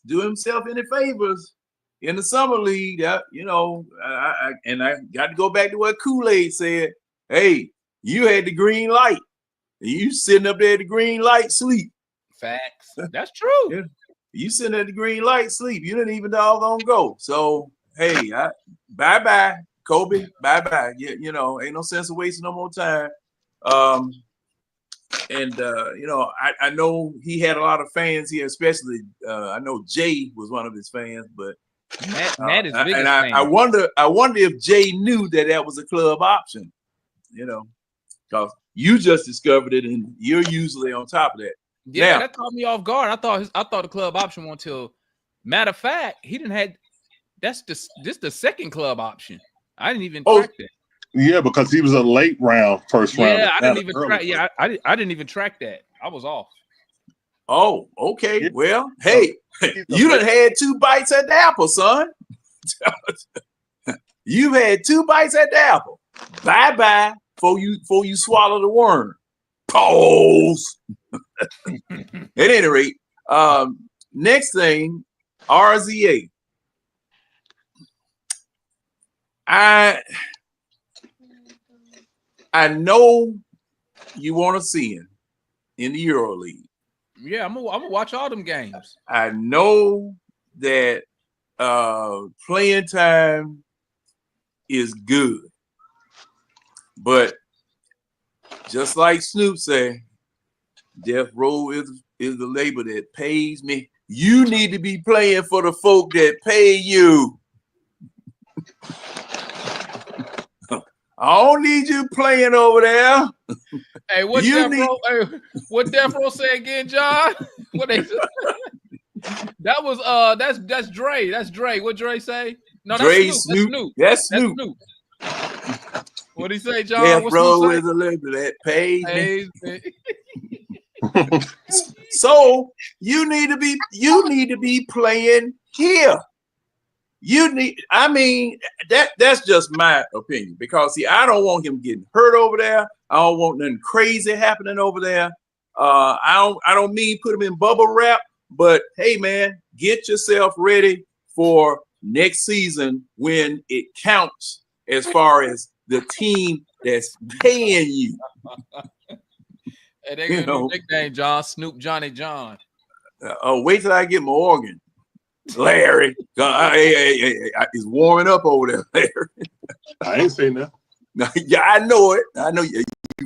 S4: do himself any favors in the summer league. I got to go back to what Kool-Aid said. Hey, you had the green light. You sitting up there at the green light sleep.
S3: Facts. That's true.
S4: Yeah. You sitting at the green light sleep. You didn't even doggone go. So, hey, bye-bye, Kobe. Bye-bye. Yeah, ain't no sense of wasting no more time. I know he had a lot of fans here, especially I know Jay was one of his fans, but
S3: Matt is biggest fan.
S4: I wonder if Jay knew that was a club option, because you just discovered it and you're usually on top of that.
S3: Yeah, that caught me off guard. I thought the club option went till. Matter of fact, he didn't have. This the second club option. I didn't even track that.
S5: Yeah, because he was a late round, first round.
S3: Yeah, I didn't even track. Yeah, I didn't even track that. I was off.
S4: Oh, okay. Yeah. Well, hey, you done had 2 bites at the apple, son. You've had 2 bites at the apple. Bye-bye before you swallow the worm. Pause. At any rate, next thing, RZA. I know you want to see him in the EuroLeague.
S3: Yeah, I'm gonna watch all them games.
S4: I know that playing time is good, but just like Snoop said, Death Row is the label that pays me. You need to be playing for the folk that pay you. I don't need you playing over there.
S3: Hey, what Death Row say again, John? What they say? That was that's Dre. That's Dre. What Dre say? No, that's Snoop.
S4: That's Snoop.
S3: What'd he say, John?
S4: Death Row is a label that pays me. So you need to be playing here. That's just my opinion, because see, I don't want him getting hurt over there. I don't want nothing crazy happening over there. I don't mean put him in bubble wrap, but hey man, get yourself ready for next season when it counts as far as the team that's paying you.
S3: Hey, they got a new nickname, John. Snoop Johnny John.
S4: Wait till I get my organ. Larry, he's warming up over there, Larry.
S5: I ain't saying that.
S4: Yeah, I know it. I know you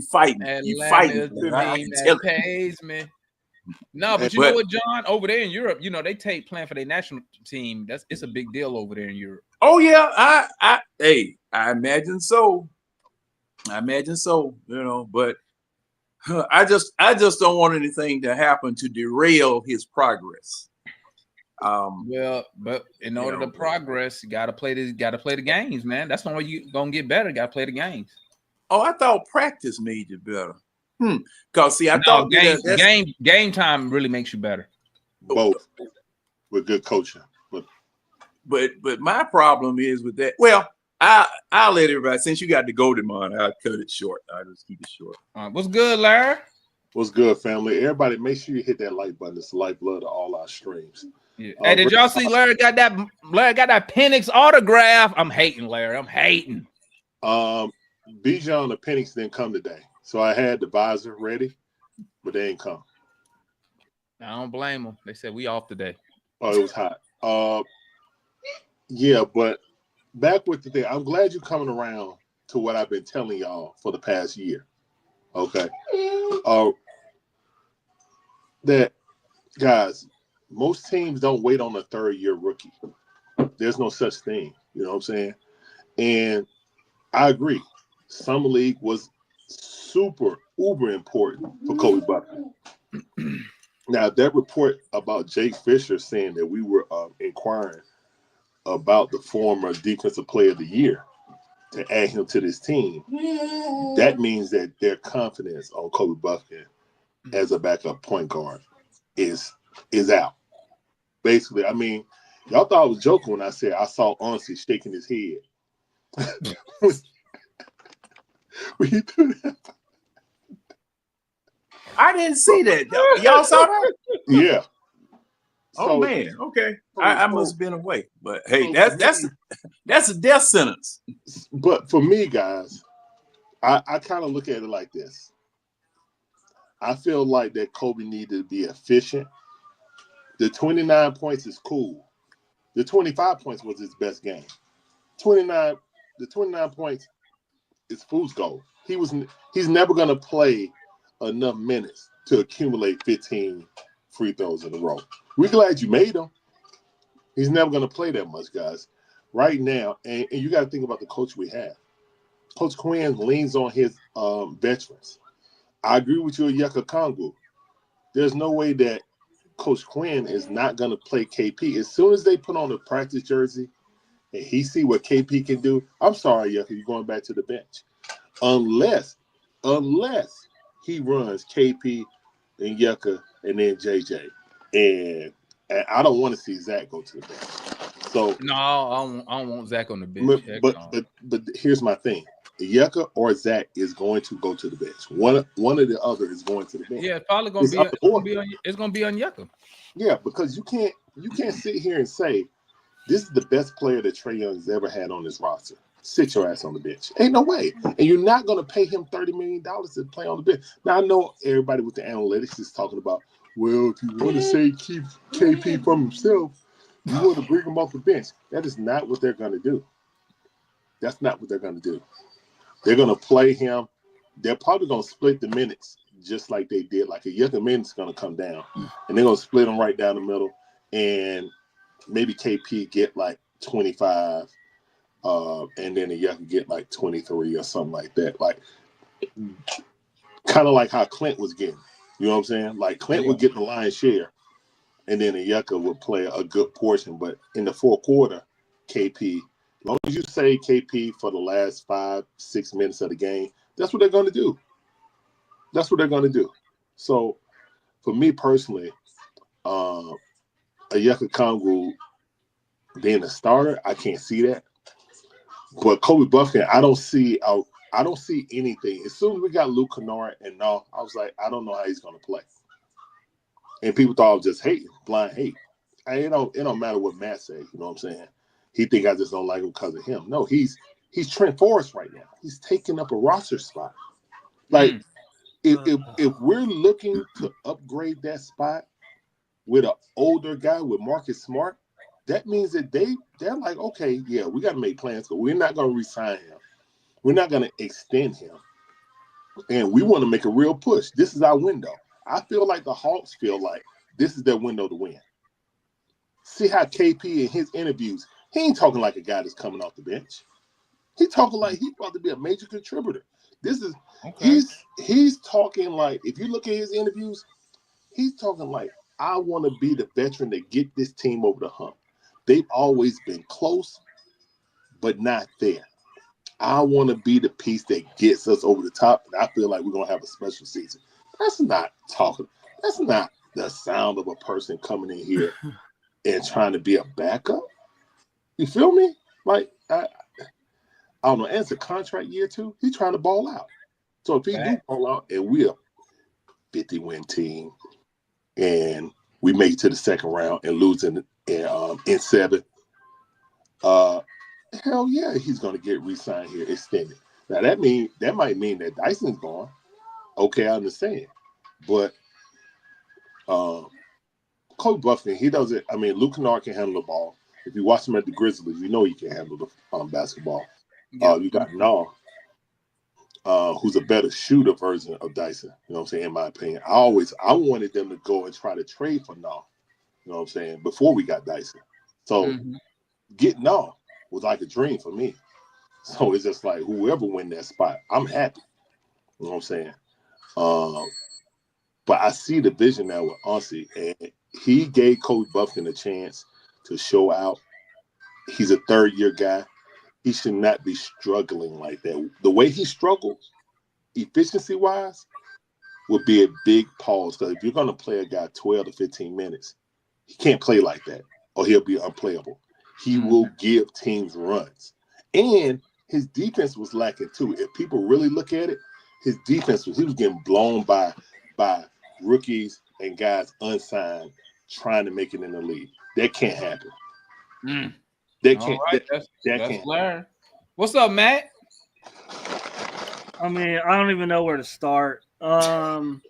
S4: fighting.
S3: And
S4: you fighting.
S3: That pays me. No, but you
S4: But-
S3: know what, John? Over there in Europe, you know, they take playing for their national team. It's a big deal over there in Europe.
S4: Oh yeah, I imagine so. I imagine so, you know, but I just don't want anything to happen to derail his progress.
S3: Well, but in order to progress, you gotta play the games, man. That's the way you gonna get better. Gotta play the games.
S4: Oh, I thought practice made you better. Because see, I thought
S3: game time really makes you better.
S5: Both with good coaching.
S4: But my problem is with that. Well, I'll let everybody, since you got the golden mind, I'll cut it short. I'll just keep it short.
S3: What's good, Larry?
S5: What's good, family? Everybody, make sure you hit that like button. It's the lifeblood of all our streams.
S3: Yeah. Hey, did y'all see Larry got that Penix autograph? I'm hating, Larry. I'm hating.
S5: Bijan and the Penix didn't come today. So I had the visor ready, but they ain't come.
S3: I don't blame them. They said we off today.
S5: Oh, it was hot. Yeah, but back with the thing, I'm glad you're coming around to what I've been telling y'all for the past year. Okay. That, guys, most teams don't wait on a third-year rookie. There's no such thing. You know what I'm saying? And I agree. Summer League was super, uber important for Kobe Bufkin. Now, that report about Jake Fisher saying that we were inquiring about the former Defensive Player of the Year to add him to this team, that means that their confidence on Kobe Bufkin as a backup point guard is out. Basically, I mean, y'all thought I was joking when I said I saw Onsi shaking his head. When he threw that.
S4: I didn't see that. Y'all saw that?
S5: Yeah.
S4: Oh man, okay. I must have been away. But hey, that's a death sentence.
S5: But for me, guys, I kind of look at it like this. I feel like that Kobe needed to be efficient. The 29 points is cool. The 25 points was his best game. The 29 points is fool's gold. He's never gonna play enough minutes to accumulate 15 free throws in a row. We're glad you made them. He's never going to play that much, guys. Right now, and you got to think about the coach we have. Coach Quinn leans on his veterans. I agree with you, Yucca Kongu. There's no way that Coach Quinn is not going to play KP. As soon as they put on the practice jersey and he see what KP can do, I'm sorry, Yucca, you're going back to the bench. Unless he runs KP and Yucca and then JJ. And I don't want to see Zach go to the bench. So
S3: no, I don't want Zach on the bench.
S5: But here's my thing: Yucca or Zach is going to go to the bench. One of the other is going to the bench.
S3: Yeah, it's probably going to be on Yucca.
S5: Yeah, because you can't sit here and say this is the best player that Trae Young's ever had on his roster. Sit your ass on the bench. Ain't no way. And you're not going to pay him $30 million to play on the bench. Now, I know everybody with the analytics is talking about, well, if you want to say keep KP from himself, you want to bring him off the bench. That is not what they're going to do. That's not what they're going to do. They're going to play him. They're probably going to split the minutes just like they did. Like a Yucca minute's going to come down, and they're going to split them right down the middle, and maybe KP get like 25, and then Yucca get like 23 or something like that. Like, kind of like how Clint was getting. You know what I'm saying? Like Clint would get the lion's share, and then Yucca would play a good portion. But in the fourth quarter, KP, as long as you say KP for the last 5-6 minutes of the game, that's what they're going to do. That's what they're going to do. So, for me personally, Yucca Kongu being a starter, I can't see that. But Kobe Bufkin, I don't see anything. As soon as we got Luke Kennard and I was like, I don't know how he's going to play. And people thought I was just hating, blind hate. It don't matter what Matt says, you know what I'm saying? He think I just don't like him because of him. No, he's Trent Forrest right now. He's taking up a roster spot. Like, if we're looking to upgrade that spot with an older guy with Marcus Smart, that means that they're like, okay, yeah, we got to make plans, but we're not going to re-sign him. We're not going to extend him. And we want to make a real push. This is our window. I feel like the Hawks feel like this is their window to win. See how KP in his interviews, he ain't talking like a guy that's coming off the bench. He talking like he's about to be a major contributor. This is he's talking like, if you look at his interviews, he's talking like, I want to be the veteran that get this team over the hump. They've always been close, but not there. I want to be the piece that gets us over the top, and I feel like we're gonna have a special season. That's not talking. That's not the sound of a person coming in here and trying to be a backup. You feel me? Like I don't know. And it's a contract year too. He's trying to ball out. So if he do ball out, and we're a 50-win team, and we make it to the second round and lose in 7, hell yeah, he's gonna get re-signed here, extended. Now that might mean that Dyson's gone. Okay, I understand, but Kobe Bufkin, he does it. I mean, Luke Kennard can handle the ball. If you watch him at the Grizzlies, you know he can handle the basketball. You got Nah, who's a better shooter version of Dyson. You know what I'm saying? In my opinion, I wanted them to go and try to trade for Nah. You know what I'm saying? Before we got Dyson, so getting Nah was like a dream for me. So it's just like whoever win that spot, I'm happy. You know what I'm saying? But I see the vision now with Aussie, and he gave Coach Bufkin a chance to show out. He's a third-year guy. He should not be struggling like that. The way he struggles, efficiency-wise, would be a big pause. Because if you're going to play a guy 12 to 15 minutes, he can't play like that, or he'll be unplayable. He will give teams runs. And his defense was lacking, too. If people really look at it, his defense he was getting blown by rookies and guys unsigned trying to make it in the league. That can't happen. That can't.
S3: Right.
S5: That can't.
S3: Learn. What's up, Matt?
S6: I mean, I don't even know where to start. Golly,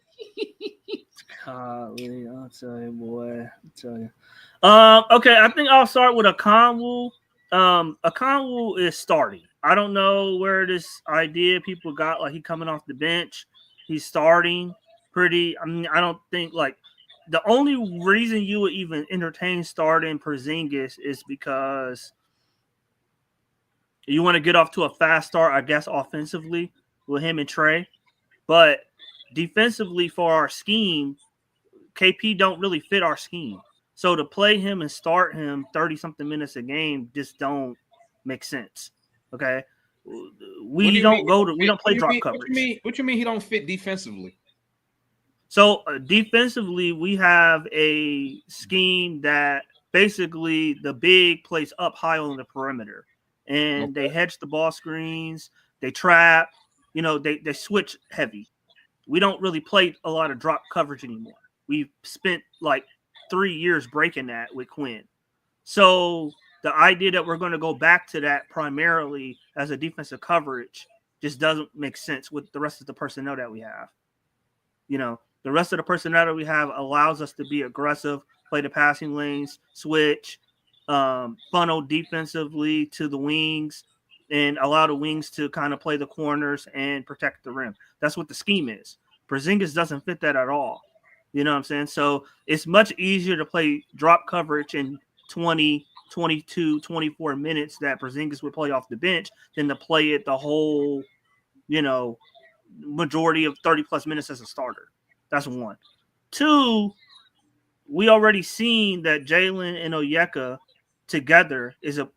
S6: I'll tell you, boy. I'll tell you. Okay, I think I'll start with Okongu. Okongu is starting. I don't know where this idea people got, like he coming off the bench. He's starting pretty. I mean, I don't think like the only reason you would even entertain starting Porzingis is because you want to get off to a fast start, I guess, offensively with him and Trey. But defensively for our scheme, KP don't really fit our scheme. So to play him and start him 30-something minutes a game just don't make sense. Okay? We don't play drop coverage.
S3: What you mean he don't fit defensively?
S6: So defensively, we have a scheme that basically the big plays up high on the perimeter. And they hedge the ball screens, they trap, they switch heavy. We don't really play a lot of drop coverage anymore. We've spent like 3 years breaking that with Quinn. So the idea that we're going to go back to that primarily as a defensive coverage just doesn't make sense with the rest of the personnel that we have. The rest of the personnel that we have allows us to be aggressive, play the passing lanes, switch, funnel defensively to the wings, and allow the wings to kind of play the corners and protect the rim. That's what the scheme is. Porzingis doesn't fit that at all. You know what I'm saying? So it's much easier to play drop coverage in 20, 22, 24 minutes that Porzingis would play off the bench than to play it the whole, majority of 30-plus minutes as a starter. That's one. Two, we already seen that Jalen and Onyeka together is a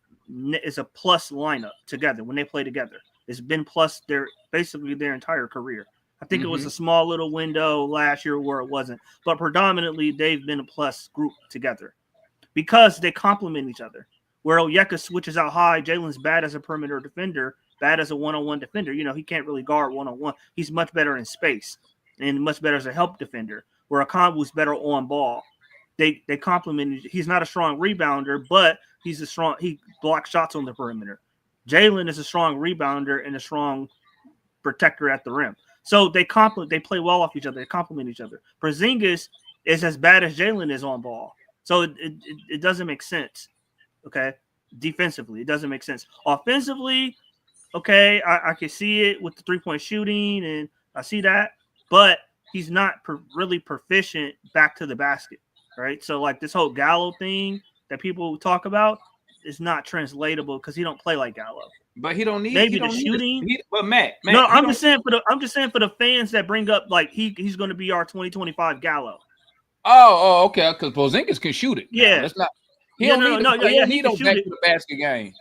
S6: plus lineup together when they play together. It's been plus basically their entire career. I think it was a small little window last year where it wasn't, but predominantly they've been a plus group together because they complement each other. Where Onyeka switches out high, Jalen's bad as a perimeter defender, bad as a one-on-one defender. He can't really guard one-on-one. He's much better in space and much better as a help defender. Where Okongu's better on ball. They complement. He's not a strong rebounder, but he blocks shots on the perimeter. Jalen is a strong rebounder and a strong protector at the rim. So they play well off each other. They complement each other. Porzingis is as bad as Jalen is on ball. So it doesn't make sense. Okay. Defensively, it doesn't make sense. Offensively, okay, I can see it with the 3-point shooting, and I see that. But he's not really proficient back to the basket, right? So like this whole Gallo thing that people talk about is not translatable because he don't play like Gallo.
S3: But he don't need
S6: Maybe
S3: he
S6: the
S3: don't need
S6: shooting.
S3: but Matt,
S6: No,
S3: he
S6: I'm
S3: don't-
S6: just saying for the fans that bring up like he's going to be our 2025 Gallo.
S3: Oh, okay. Because Porzingis can shoot it.
S6: Yeah.
S3: Now. That's not. He
S6: Yeah,
S3: don't need. He don't
S6: he
S3: need
S6: can
S3: no
S6: shoot
S3: back
S6: it.
S3: to the basket game.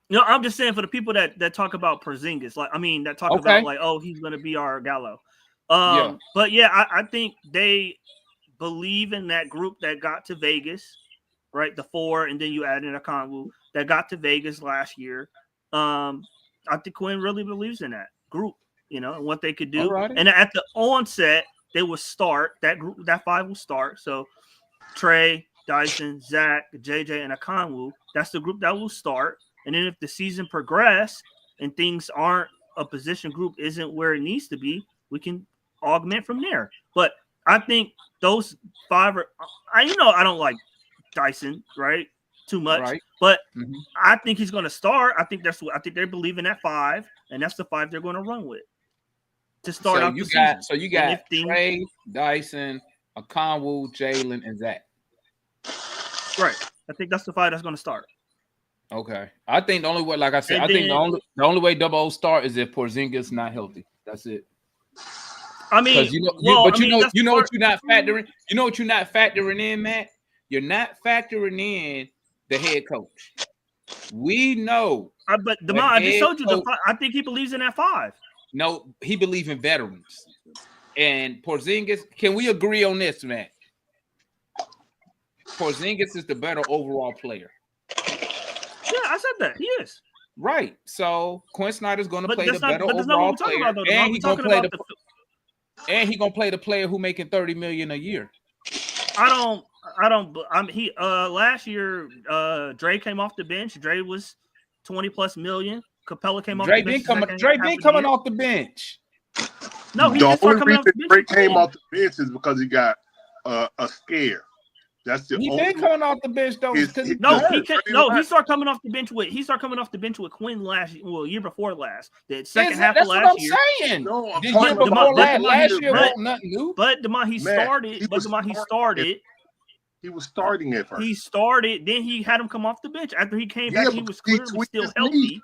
S6: No, I'm just saying for the people that talk about Porzingis, like that talk
S3: Okay.
S6: about like, oh, he's going to be our Gallo.
S3: Yeah.
S6: But yeah, I think they believe in that group that got to Vegas, right? The 4, and then you add in Okongu that got to Vegas last year. I think Quinn really believes in that group, and what they could do.
S3: Alrighty.
S6: And at the onset, they will start that group. That 5 will start. So Trey, Dyson, Zach, JJ, and Okongu. That's the group that will start. And then if the season progresses and things aren't a position group isn't where it needs to be, we can augment from there. But I think those 5 are. I don't like Dyson, right? Too much,
S3: Right.
S6: but I think he's going to start. I think they believe in that 5, and that's the 5 they're going to run with to start out the season.
S3: So you got Trey, Dyson, Okongu, Jalen, and Zach.
S6: Right. I think that's the 5 that's going to start.
S3: Okay. I think the only way, like I said,
S6: And
S3: I think the only way Double O start is if Porzingis not healthy. That's it.
S6: I mean,
S3: you know what you're not factoring. You know what you're not factoring in, Matt. You're not factoring in the head coach. We know.
S6: But Demond, I just told you I think he believes in that 5.
S3: No, he believes in veterans. And Porzingis, can we agree on this, Matt? Porzingis is the better overall player.
S6: Yeah, I said that. He is.
S3: Right. So Quinn Snyder's going to play the better
S6: that's not
S3: overall
S6: what we're talking
S3: player.
S6: about, though.
S3: And he's going to play he's going to play the player who making $30 million a year.
S6: Last year, Dre came off the bench. Dre was 20+ million. Capella came off
S3: the
S6: bench.
S3: Dre been coming off the bench.
S6: No, he
S5: the
S6: just started
S5: only
S6: coming off the
S5: reason
S6: bench.
S5: Dre came off the bench is because he got a scare. That's the
S3: He
S5: only
S3: been coming off the bench though.
S6: He started coming off the bench with Quinn year before last. The second half of last year.
S3: That's what I'm saying.
S5: No, I'm
S3: The
S5: talking
S3: year before
S5: about
S3: last year wasn't nothing new.
S6: But Demond, he started.
S5: He was starting at first.
S6: He started, then he had him come off the bench. After he came back, he was clearly still healthy.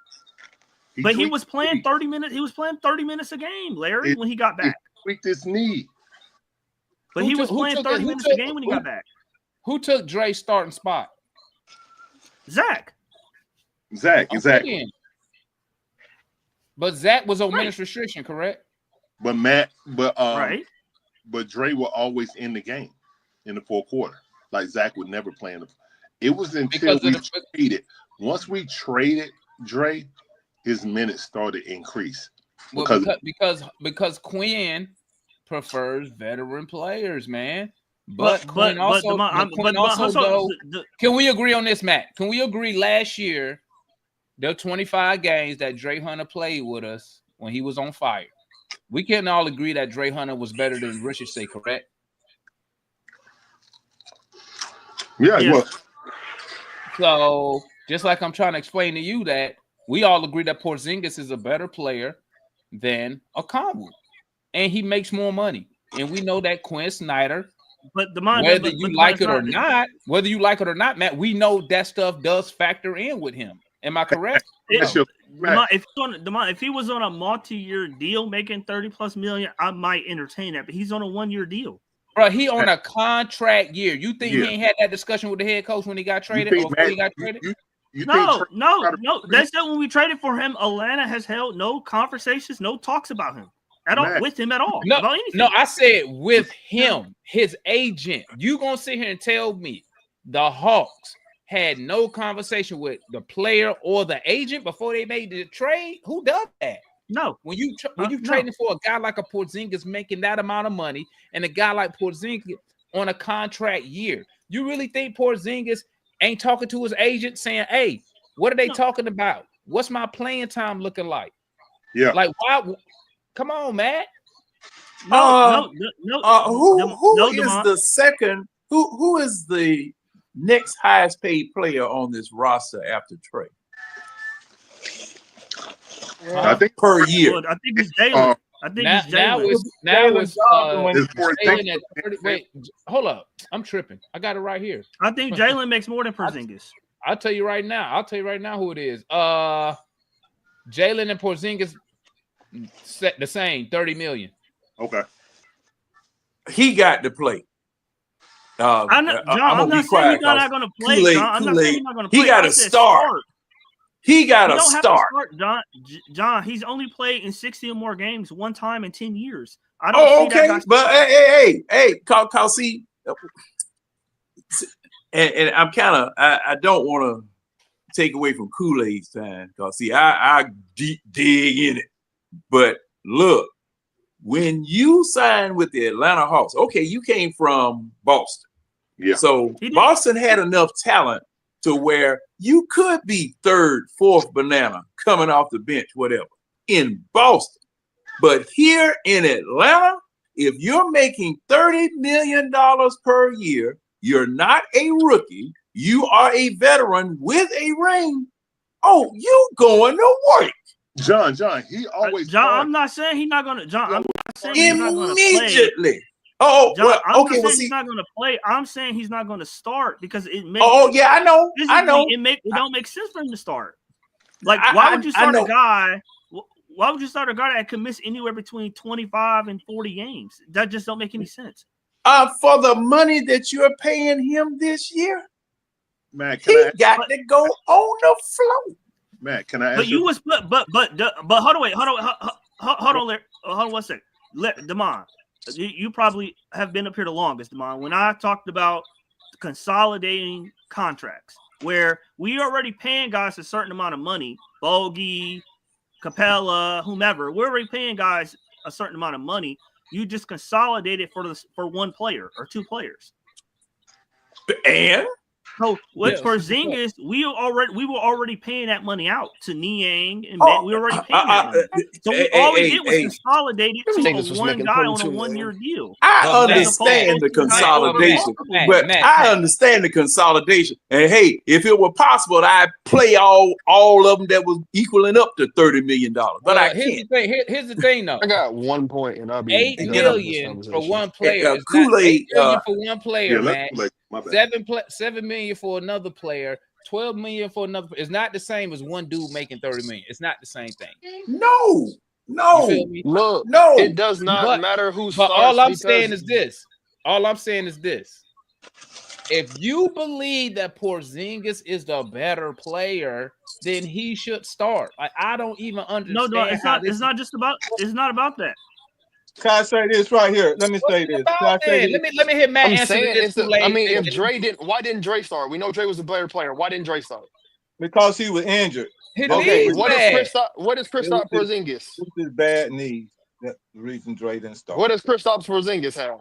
S6: But he was playing 30 minutes. He was playing 30 minutes a game, Larry, when he got back.
S5: He tweaked his knee.
S6: But he was playing 30 minutes a game when he got back.
S3: Who took Dre's starting spot?
S6: Zach,
S5: Exactly.
S3: But Zach was on minutes restriction, correct?
S5: But
S6: right.
S5: But Dre was always in the game in the fourth quarter. Like Zach would never play in the. It was until we traded. Once we traded Dre, his minutes started to increase.
S3: Because Quinn prefers veteran players, man. But Quinn also can we agree on this, Matt? Can we agree last year, the 25 games that Dre Hunter played with us when he was on fire? We can all agree that Dre Hunter was better than Ricochet, correct?
S5: Yeah, he was.
S3: So just like I'm trying to explain to you that we all agree that Porzingis is a better player than Okongu, and he makes more money. And we know that Quinn Snyder, whether you like it or not, Matt, we know that stuff does factor in with him. Am I correct?
S6: If he was on a multi-year deal making 30+ million, I might entertain that. But he's on a 1-year deal.
S3: Bro, he on a contract year. You think he ain't had that discussion with the head coach when he got traded?
S6: No. That's not when we traded for him. Atlanta has held no conversations, no talks about him with him at all. About anything.
S3: No, I said with him, his agent. You gonna sit here and tell me the Hawks had no conversation with the player or the agent before they made the trade? Who does that?
S6: No.
S3: When you trading for a guy like a Porzingis making that amount of money and a guy like Porzingis on a contract year, you really think Porzingis ain't talking to his agent saying, "Hey, what are they talking about? What's my playing time looking like?"
S5: Yeah.
S3: Like, why? Come on, Matt.
S4: Who is the second? Who is the next highest paid player on this roster after Trey?
S5: I think
S4: per year.
S6: I think it's Jalen. I think
S3: Now,
S6: it's
S3: now
S6: Jalen.
S3: it's now
S7: Jalen
S3: it's
S7: Johnson when
S5: It's
S3: Jalen
S5: Porzingis.
S3: at 30. Wait, hold up. I'm tripping. I got it right here.
S6: I think Jalen makes more than Porzingis.
S3: I'll tell you right now who it is. Jalen and Porzingis set the same 30 million.
S5: Okay.
S4: He got to play.
S6: I'm not, John, I'm not saying he's not going to play.
S4: Kool-Aid,
S6: John. I'm not saying he's not going to play.
S4: He got to start. He got to start.
S6: John. John, he's only played in 60 or more games one time in 10 years. I don't see
S4: okay.
S6: that guy.
S4: But hey, cause see, and I'm kind of I don't want to take away from Kool-Aid's time, cause see, I deep dig in it. But look, when you signed with the Atlanta Hawks, okay, you came from Boston.
S5: Yeah.
S4: So Boston had enough talent to where you could be third, fourth banana coming off the bench, whatever, in Boston. But here in Atlanta, if you're making $30 million per year, you're not a rookie, you are a veteran with a ring. Oh, you going to work.
S5: John, he always
S6: John, I'm not saying he's not going to. John, I'm not saying he's not going to play.
S4: Immediately. Oh,
S6: John,
S4: well,
S6: I'm
S4: okay.
S6: not
S4: Well,
S6: saying
S4: see,
S6: he's not going to play. I'm saying he's not going to start because it makes.
S4: oh, yeah, I know.
S6: It don't make sense for him to start. Like, why would you start a guy? Why would you start a guy that can miss anywhere between 25 and 40 games? That just don't make any sense.
S4: For the money that you're paying him this year,
S5: man,
S4: he got to go on the floor.
S5: Man, can I ask
S6: But you was but hold on, wait, hold on one second. Damon, you probably have been up here the longest, Damon. When I talked about consolidating contracts, where we already paying guys a certain amount of money, Bogey, Capella, whomever, we're already paying guys a certain amount of money. You just consolidate it for one player or two players.
S4: And
S6: so with Porzingis, we were already paying that money out to Niang and we were already paying that money. So all we did was consolidate it to one guy on a 1 year deal.
S4: I understand the consolidation, but I understand the consolidation. And hey, if it were possible, I'd play all of them that was equaling up to $30 million. But I can't.
S3: Here's the thing, though.
S8: I got 1 point, and I'll be
S3: $8 million for one player.
S4: Kool-Aid
S3: for one player, man. $7 million for another player, $12 million for another. It's not the same as one dude making $30 million. It's not the same thing.
S4: No.
S8: Look,
S4: no.
S8: It does not matter who starts.
S3: But all I'm saying is this. If you believe that Porzingis is the better player, then he should start. Like, I don't even understand.
S6: No, it's not. It's not about that.
S7: Can I say this right here? Let me say this.
S3: Let me hear Matt answer this.
S8: If Dre didn't, why didn't Dre start? We know Dre was a better player. Why didn't Dre start?
S7: Because he was injured.
S8: Okay, what is Kristaps Porzingis?
S7: It's his bad knees. That's the reason Dre didn't start.
S8: What does Kristaps Porzingis have?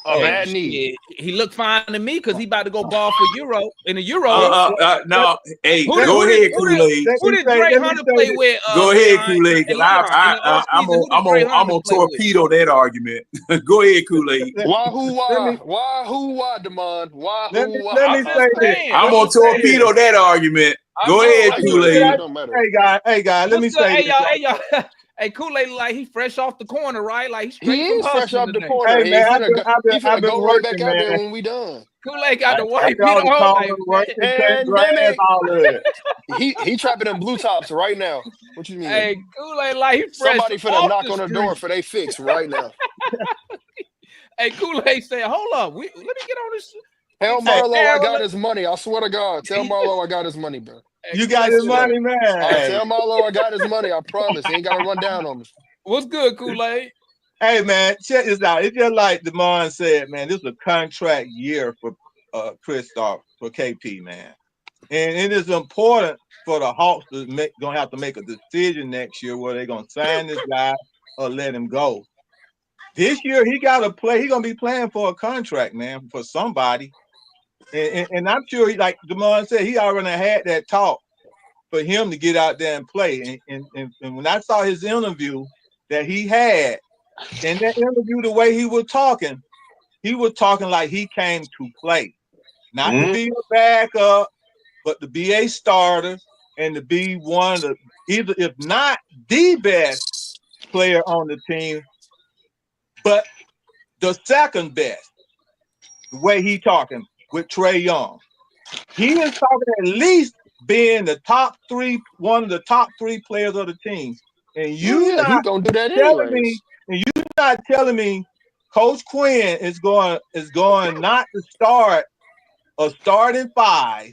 S8: A bad knee.
S3: He looked fine to me because he about to go ball for Euro in the Euro.
S4: No, hey, go ahead, Kool-Aid.
S3: Who did Dre Hunter play with?
S4: Go ahead, Kool-Aid. I'm gonna torpedo that argument. Go ahead, Kool-Aid.
S8: Why, Damon? Why,
S7: Let me say this.
S4: I'm gonna torpedo that argument. Go ahead, Kool-Aid.
S7: Hey guys, let me say this.
S3: Hey, y'all. Hey, Kool-Aid, like he fresh off the corner, right? Like
S8: he is fresh off the corner.
S7: Hey, man,
S8: He's gonna go right back out there when we done.
S3: Kool-Aid got the white
S8: He trapping them blue tops right now. What you mean?
S3: Hey, Kool-Aid, like he fresh.
S8: Somebody finna knock on the door for they fix right now.
S3: Hey, Kool-Aid said, "Hold up, let me get on this."
S8: Tell Marlo I got his money. I swear to God, tell Marlo I got his money, bro.
S7: You got his money, man.
S8: Tell Marlo I got his money. I promise. He ain't got to run down on me.
S3: What's good, Kool-Aid?
S7: Hey, man, check this out. It's just like Damon said, man, this is a contract year for Kristaps, for KP, man. And it is important for the Hawks gonna have to make a decision next year where they're gonna sign this guy or let him go. This year, he got to play. He's gonna be playing for a contract, man, for somebody. And I'm sure, like Damon said, he already had that talk for him to get out there and play. And when I saw his interview that he had, in that interview, the way he was talking like he came to play, not to be a backup, but to be a starter and to be one of the, either if not the best player on the team, but the second best, the way he talking with Trae Young. He is talking at least being the top three, one of the top three players of the team. And you
S8: Yeah, he
S7: not
S8: gonna do that
S7: telling
S8: anyways.
S7: me, not telling me Coach Quinn is going not to start a starting five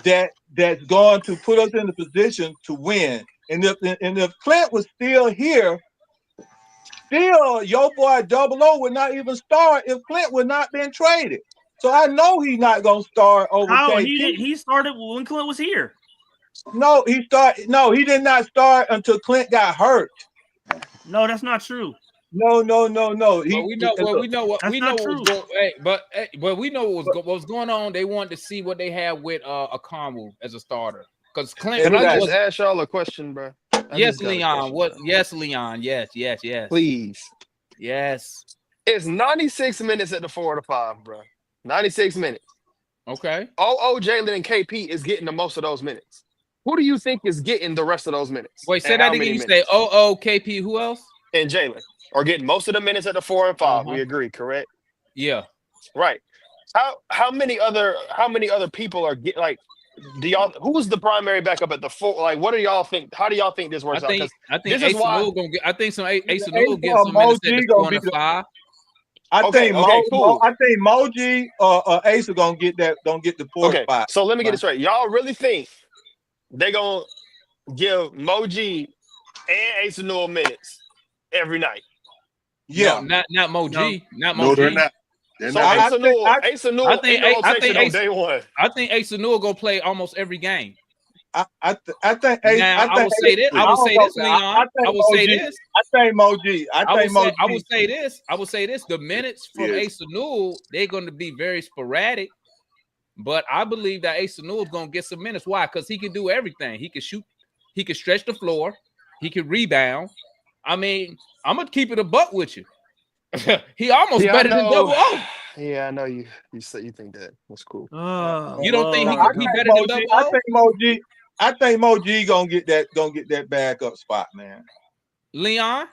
S7: that's going to put us in the position to win. And if Clint was still here, still your boy Double O would not even start if Clint would not been traded. So I know he's not gonna start over
S6: How
S7: KP.
S6: he started when Clint was here.
S7: No, he did not start until Clint got hurt.
S6: No, that's not true.
S7: No.
S3: Well, we know what
S6: That's
S3: we know
S6: not
S3: what
S6: true.
S3: was going. But we know what was going on. They wanted to see what they had with Okongu as a starter because Clint.
S8: Can I
S3: really
S8: just
S3: was.
S8: ask y'all a question, bro?
S3: Yes, Leon. What? Yes, Leon. Yes.
S8: Please.
S3: Yes.
S8: It's 96 minutes at the 4 to 5, bro. 96 minutes.
S3: Okay.
S8: Jalen, and KP is getting the most of those minutes. Who do you think is getting the rest of those minutes?
S3: Wait, say
S8: And
S3: that
S8: how
S3: again.
S8: many
S3: You
S8: minutes?
S3: say KP. Who else?
S8: And Jalen are getting most of the minutes at the 4 and 5. We agree, correct?
S3: Yeah.
S8: Right. How many other people are get like? Do y'all who's the primary backup at the 4? Like, what do y'all think? How do y'all think this works out?
S3: I think
S8: this
S3: Ace
S8: is why
S3: gonna get. I think Ace
S7: Mo
S3: get some minutes at the
S7: G
S3: 4
S7: gonna
S3: and
S7: be
S3: 5.
S7: I think
S8: cool.
S7: I think Moji or Ace are gonna get the fourth spot.
S8: So let me get this right. Y'all really think they gonna give Moji and Ace Newell minutes every night?
S7: Yeah.
S3: No, not Moji.
S6: No.
S3: Not
S5: No,
S3: Moji.
S5: they're not. They're
S8: So
S5: not.
S8: Ace Newell
S3: I think
S8: in the rotation on
S3: Ace-
S8: day one.
S3: I think Ace Newell gonna play almost every game.
S7: I think Ace.
S3: Now
S7: I
S3: will say this. I will say this, Leon. I will say this.
S7: I think Moji. I will
S3: say this. I will say this. The minutes from
S5: Yes.
S3: Ace Newell, they're going to be very sporadic. But I believe that Ace Newell is going to get some minutes. Why? Because he can do everything. He can shoot. He can stretch the floor. He can rebound. I mean, I'm gonna keep it a buck with you. He almost better than Double O.
S8: Yeah, I know you say you think that. That's cool.
S3: You don't think he
S7: I
S3: could be
S7: think
S3: better than Double O?
S7: I think Moji gonna get that backup spot, man.
S3: Leon,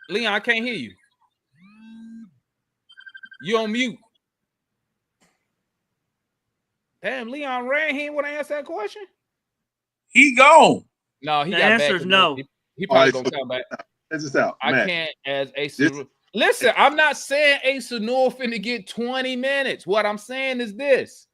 S3: I can't hear you. You on mute. Damn, Leon ran. He ain't want to answer that question.
S4: He gone.
S3: No, he
S6: The
S3: got
S6: answer
S3: back.
S6: is no.
S3: He probably
S5: All
S3: gonna
S5: right,
S3: come back.
S5: Check this out,
S3: I
S5: Matt.
S3: can't as Ace.
S5: This-
S3: Listen, I'm not saying Ace Newell finna get 20 minutes. What I'm saying is this.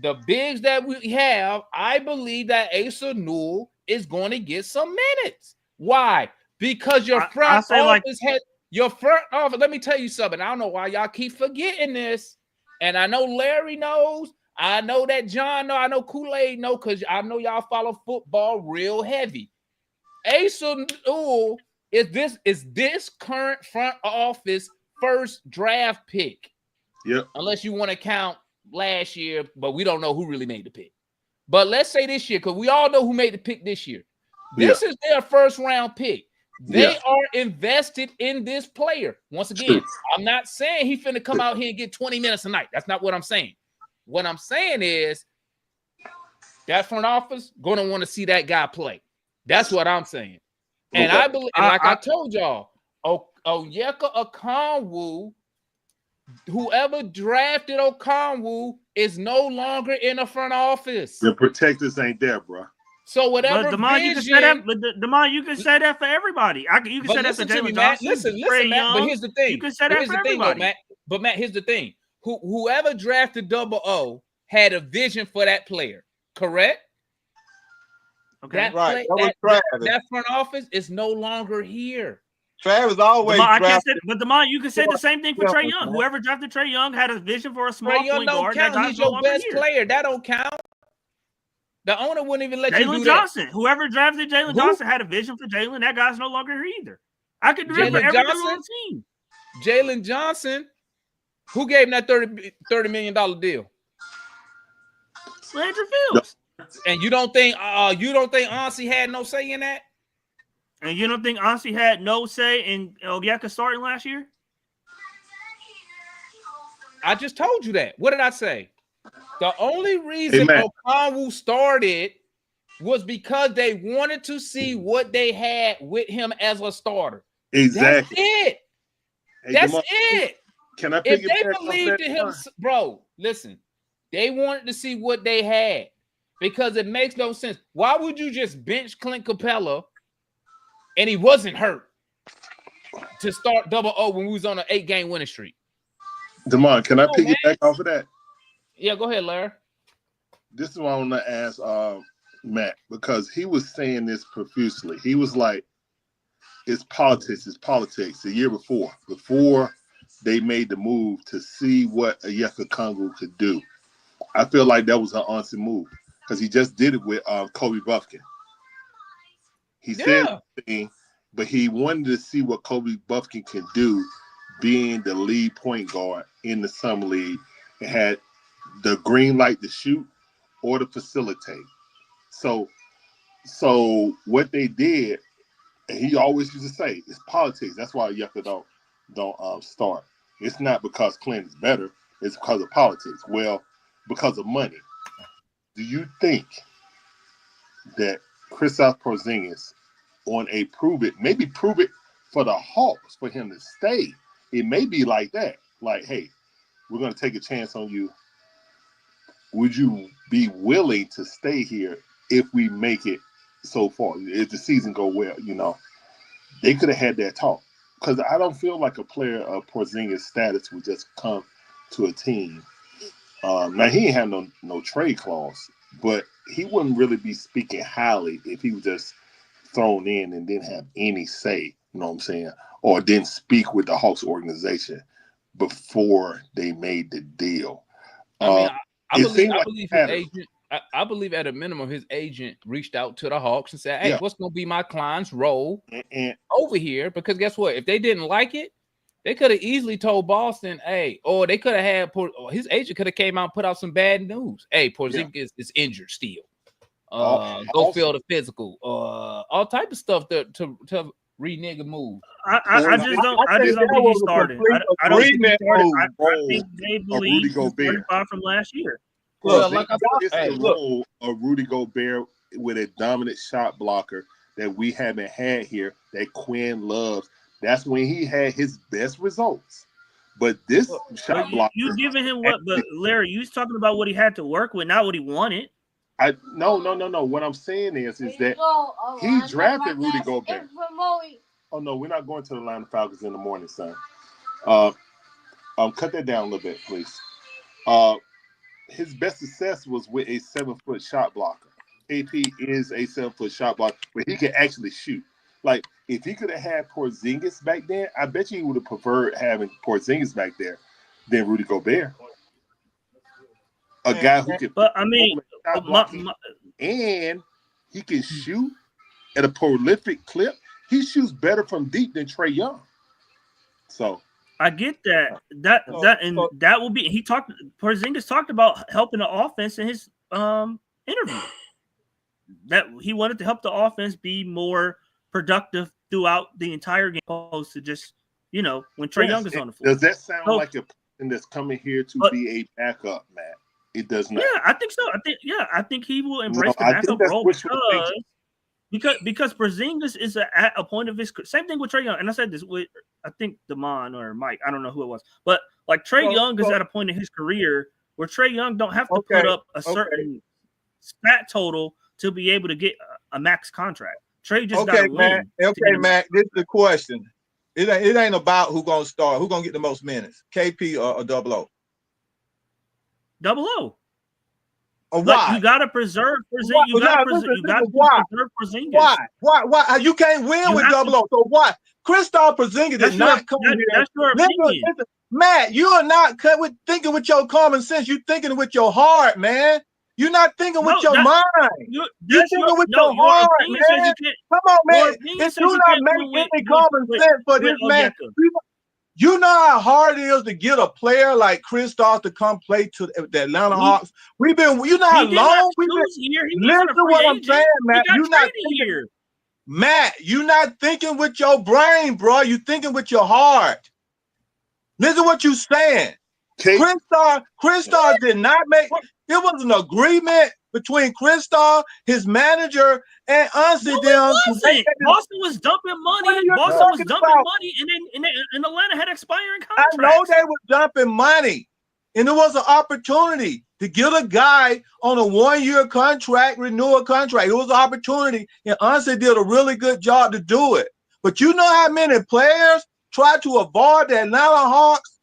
S3: The bigs that we have, I believe that Ace Newell is going to get some minutes. Why? Because your front office had your front office. Let me tell you something. I don't know why y'all keep forgetting this. And I know Larry knows. I know that John know. I know Kool-Aid know because I know y'all follow football real heavy. Ace Newell is this current front office first draft pick.
S5: Yep.
S3: Unless you want to count last year, but we don't know who really made the pick. But let's say this year, because we all know who made the pick this year. This is their first round pick. They are invested in this player. Once again, I'm not saying he finna come out here and get 20 minutes a night. That's not what I'm saying. What I'm saying is that front office going to want to see that guy play. That's what I'm saying. And I believe, and like I told y'all, Onyeka Okongu, whoever drafted Okongu is no longer in the front office.
S5: The protectors ain't there, bro.
S3: So whatever.
S6: But Demond, you can say that. But Demond, you can say that for everybody. You can say that for Jalen Johnson.
S3: Listen, Matt. But here's the thing.
S6: You can say that for everybody.
S3: Matt. But Matt, here's the thing. Whoever drafted Double O had a vision for that player. Correct?
S7: Okay,
S3: that front office is no longer here.
S7: Travis always drafted.
S6: But Demond, you can say the same thing for Trae Young. Whoever drafted Trae Young had a vision for a small point guard.
S3: That count. He's your best player. That don't count. The owner wouldn't even let you do
S6: Johnson.
S3: that.
S6: Whoever drafted Jalen Johnson had a vision for Jalen. That guy's no longer here either. I could remember everything on the team.
S3: Jalen Johnson, who gave him that $30 million deal?
S6: Landry Fields.
S3: And you don't think Ansi had no say in that?
S6: And you don't think Ansi had no say in Onyeka starting last year?
S3: I just told you that. What did I say? The only reason Okongu started was because they wanted to see what they had with him as a starter.
S5: Exactly.
S3: That's it.
S5: Hey,
S3: That's
S5: Jamal,
S3: it.
S5: Can I
S3: If
S5: pick
S3: they believed in him, bro, listen, they wanted to see what they had because it makes no sense. Why would you just bench Clint Capella and he wasn't hurt to start 0-0 when we was on an 8-game winning streak?
S5: Demond, can I piggyback off of that?
S3: Yeah, go ahead, Larry.
S5: This is what I want to ask Matt, because he was saying this profusely. He was like, it's politics. The year before they made the move to see what Okongu could do. I feel like that was an honest move because he just did it with Kobe Bufkin. He said thing, but he wanted to see what Kobe Bufkin can do being the lead point guard in the summer league and had the green light to shoot or to facilitate. So what they did, and he always used to say, it's politics. That's why Yucca don't start. It's not because Clint is better. It's because of politics. Well, because of money. Do you think that Kristaps Porzingis on a prove it for the Hawks for him to stay? It may be like that. Like, hey, we're going to take a chance on you. Would you be willing to stay here if we make it so far? If the season go well, they could have had that talk. Because I don't feel like a player of Porzingis' status would just come to a team. Now, he ain't have no trade clause, but he wouldn't really be speaking highly if he was just thrown in and didn't have any say, you know what I'm saying, or didn't speak with the Hawks organization before they made the deal.
S3: I believe his agent. I believe at a minimum his agent reached out to the Hawks and said, "Hey, what's going to be my client's role over here?" Because guess what? If they didn't like it, they could have easily told Boston, "Hey," or they could have had his agent could have came out and put out some bad news. "Hey, Porzingis is injured still. Go fill the physical. All type of stuff to renege a move."
S6: I just don't think he started. I don't think he started. I think they believe he's 45 from last year.
S5: Well, it's the role of Rudy Gobert with a dominant shot blocker that we haven't had here that Quinn loves. That's when he had his best results. But this shot blocker,
S6: you giving him what? But Larry, you was talking about what he had to work with, not what he wanted.
S5: No. What I'm saying is that he drafted Rudy Gobert. Oh no, we're not going to the Atlanta Falcons in the morning, son. Cut that down a little bit, please. His best success was with a 7-foot shot blocker. AP is a 7-foot shot blocker, but he can actually shoot. Like, if he could have had Porzingis back then, I bet you he would have preferred having Porzingis back there than Rudy Gobert. A guy who can, and he can shoot at a prolific clip. He shoots better from deep than Trae Young. So
S6: I get that. That will be. Porzingis talked about helping the offense in his interview. That he wanted to help the offense be more productive throughout the entire game, opposed to just when Trae Young is on the floor.
S5: Does that sound like a person that's coming here to be a backup, Matt? It does not.
S6: Yeah, I think so. I think he will embrace the backup role because Porzingis is at a point of his same thing with Trae Young. And I said this with I think Damon or Mike. I don't know who it was, but like Trae Young is at a point in his career where Trae Young don't have to put up a certain stat total to be able to get a max contract. Trae just got to win.
S7: Matt. This is the question. It ain't about who's gonna start, who's gonna get the most minutes, KP or 00.
S6: 00.
S7: Or why?
S6: You gotta preserve Porzingis. You gotta preserve Porzingis.
S7: Why? You can't win with 00. So why? Kristaps Porzingis did not come here.
S6: That's your opinion.
S7: Listen, Matt, you are not thinking with your common sense. You're thinking with your heart, man. You're not thinking with your mind. You're thinking with your heart, man. Come on, man. If you not make any common sense for this man, you know how hard it is to get a player like Kristaps to come play to the Atlanta Hawks. You know how long we've been. Listen to what I'm saying, Matt. You're not thinking. Matt, you're not thinking with your brain, bro. You're thinking with your heart. Listen to what you're saying. Kristaps did not make. It was an agreement between Kristaps, his manager, and honestly
S6: No,
S7: them.
S6: it wasn't. Boston was dumping
S7: What are
S6: money.
S7: you
S6: Boston was
S7: talking
S6: dumping
S7: about?
S6: money, and Atlanta had expiring
S7: I know
S6: contracts.
S7: they were dumping money, and it was an opportunity to get a guy on a 1-year contract, renew a contract. It was an opportunity, and honestly did a really good job to do it. But you know how many players try to avoid the Atlanta Hawks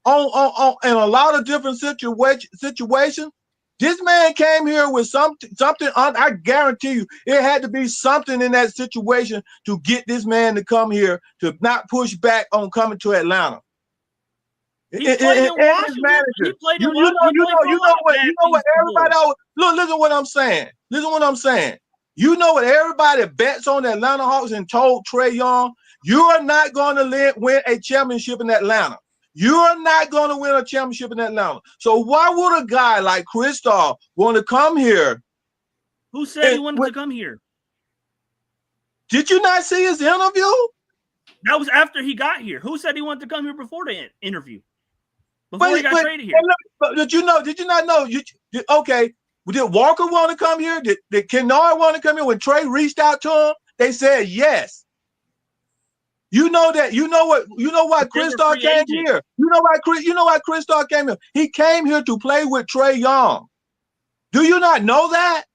S7: on in a lot of different situations. This man came here with something. I guarantee you, it had to be something in that situation to get this man to come here to not push back on coming to Atlanta.
S6: He played in Washington. He played in Washington.
S7: You know what everybody always look. Listen what I'm saying. Listen what I'm saying. You know what everybody bets on the Atlanta Hawks and told Trae Young, you are not going to win a championship in Atlanta. You are not going to win a championship in Atlanta. So why would a guy like Kristaps want to come here?
S6: Who said he wanted to come here?
S7: Did you not see his interview?
S6: That was after he got here. Who said he wanted to come here before the interview? Before he got traded here.
S7: Did you not know? Okay. Did Walker want to come here? Did Kennard want to come here? When Trae reached out to him, they said yes. You know why Kristaps came here. You know why Kristaps came here. He came here to play with Trae Young. Do you not know that?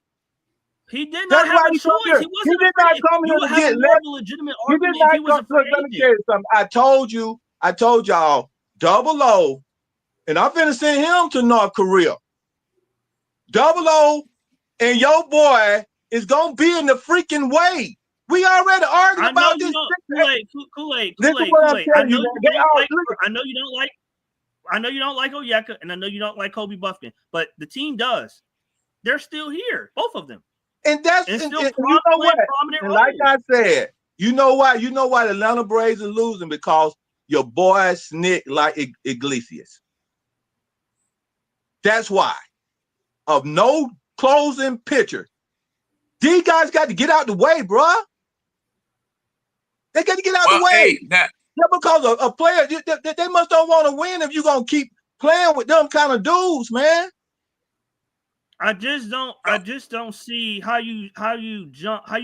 S6: He did not have a choice.
S7: He did not come here to get left.
S6: Legitimate argument if he was a free agent.
S7: Let me tell you something. I told y'all, Double O, and I'm finna send him to North Korea. Double O and your boy is gonna be in the freaking way. We already argued about this.
S6: Kool-Aid. I know you don't like Onyeka, and I know you don't like Kobe Bufkin, but the team does. They're still here, both of them.
S7: And you know what? And like I said, you know why the Atlanta Braves are losing? Because your boy snick like Iglesias. That's why. Of no closing pitcher. These guys got to get out the way, bruh. They got to get out the way. Because a player, they must don't want to win if you're gonna keep playing with them kind of dudes, man.
S6: I just don't see how you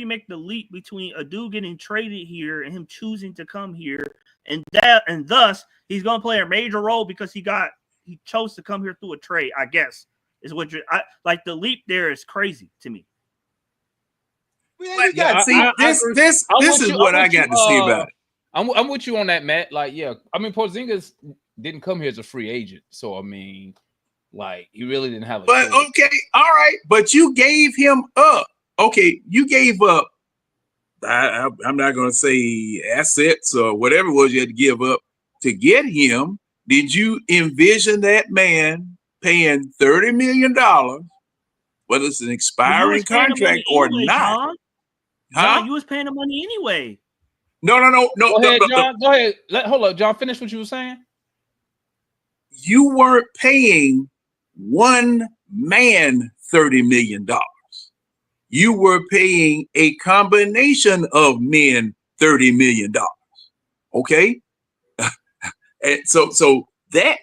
S6: make the leap between a dude getting traded here and him choosing to come here, and thus he's gonna play a major role because he chose to come here through a trade, I guess. Is what like the leap there is crazy to me.
S4: This is what I got to say about it.
S3: I'm with you on that, Matt. Like, yeah, I mean, Porzingis didn't come here as a free agent, so I mean, like, he really didn't have a
S4: choice. Okay, all right, but you gave him up. Okay, you gave up. I'm not going to say assets or whatever it was you had to give up to get him. Did you envision that man paying $30 million, whether it's an expiring contract or not?
S6: John, you was paying the money anyway.
S4: No.
S3: Go ahead, John. Go ahead. Hold up, John. Finish what you were saying.
S4: You weren't paying one man $30 million. You were paying a combination of men $30 million. Okay, and so that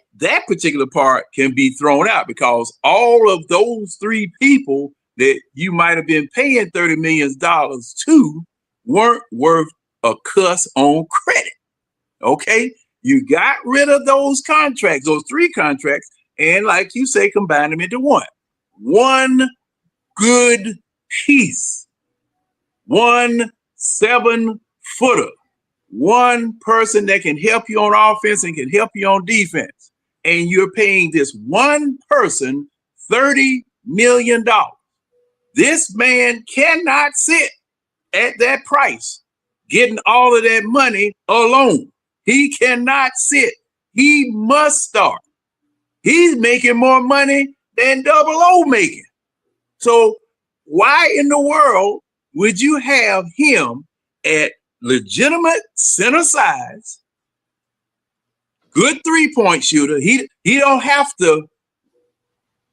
S4: particular part can be thrown out because all of those three people that you might have been paying $30 million to weren't worth a cuss on credit. Okay, you got rid of those contracts, those three contracts, and like you say, combine them into one good piece, 1 7-footer, one person that can help you on offense and can help you on defense, and you're paying this one person $30 million. This man cannot sit at that price getting all of that money alone. He cannot sit. He must start. He's making more money than Double O making. So why in the world would you have him at legitimate center size, good three-point shooter? He don't have to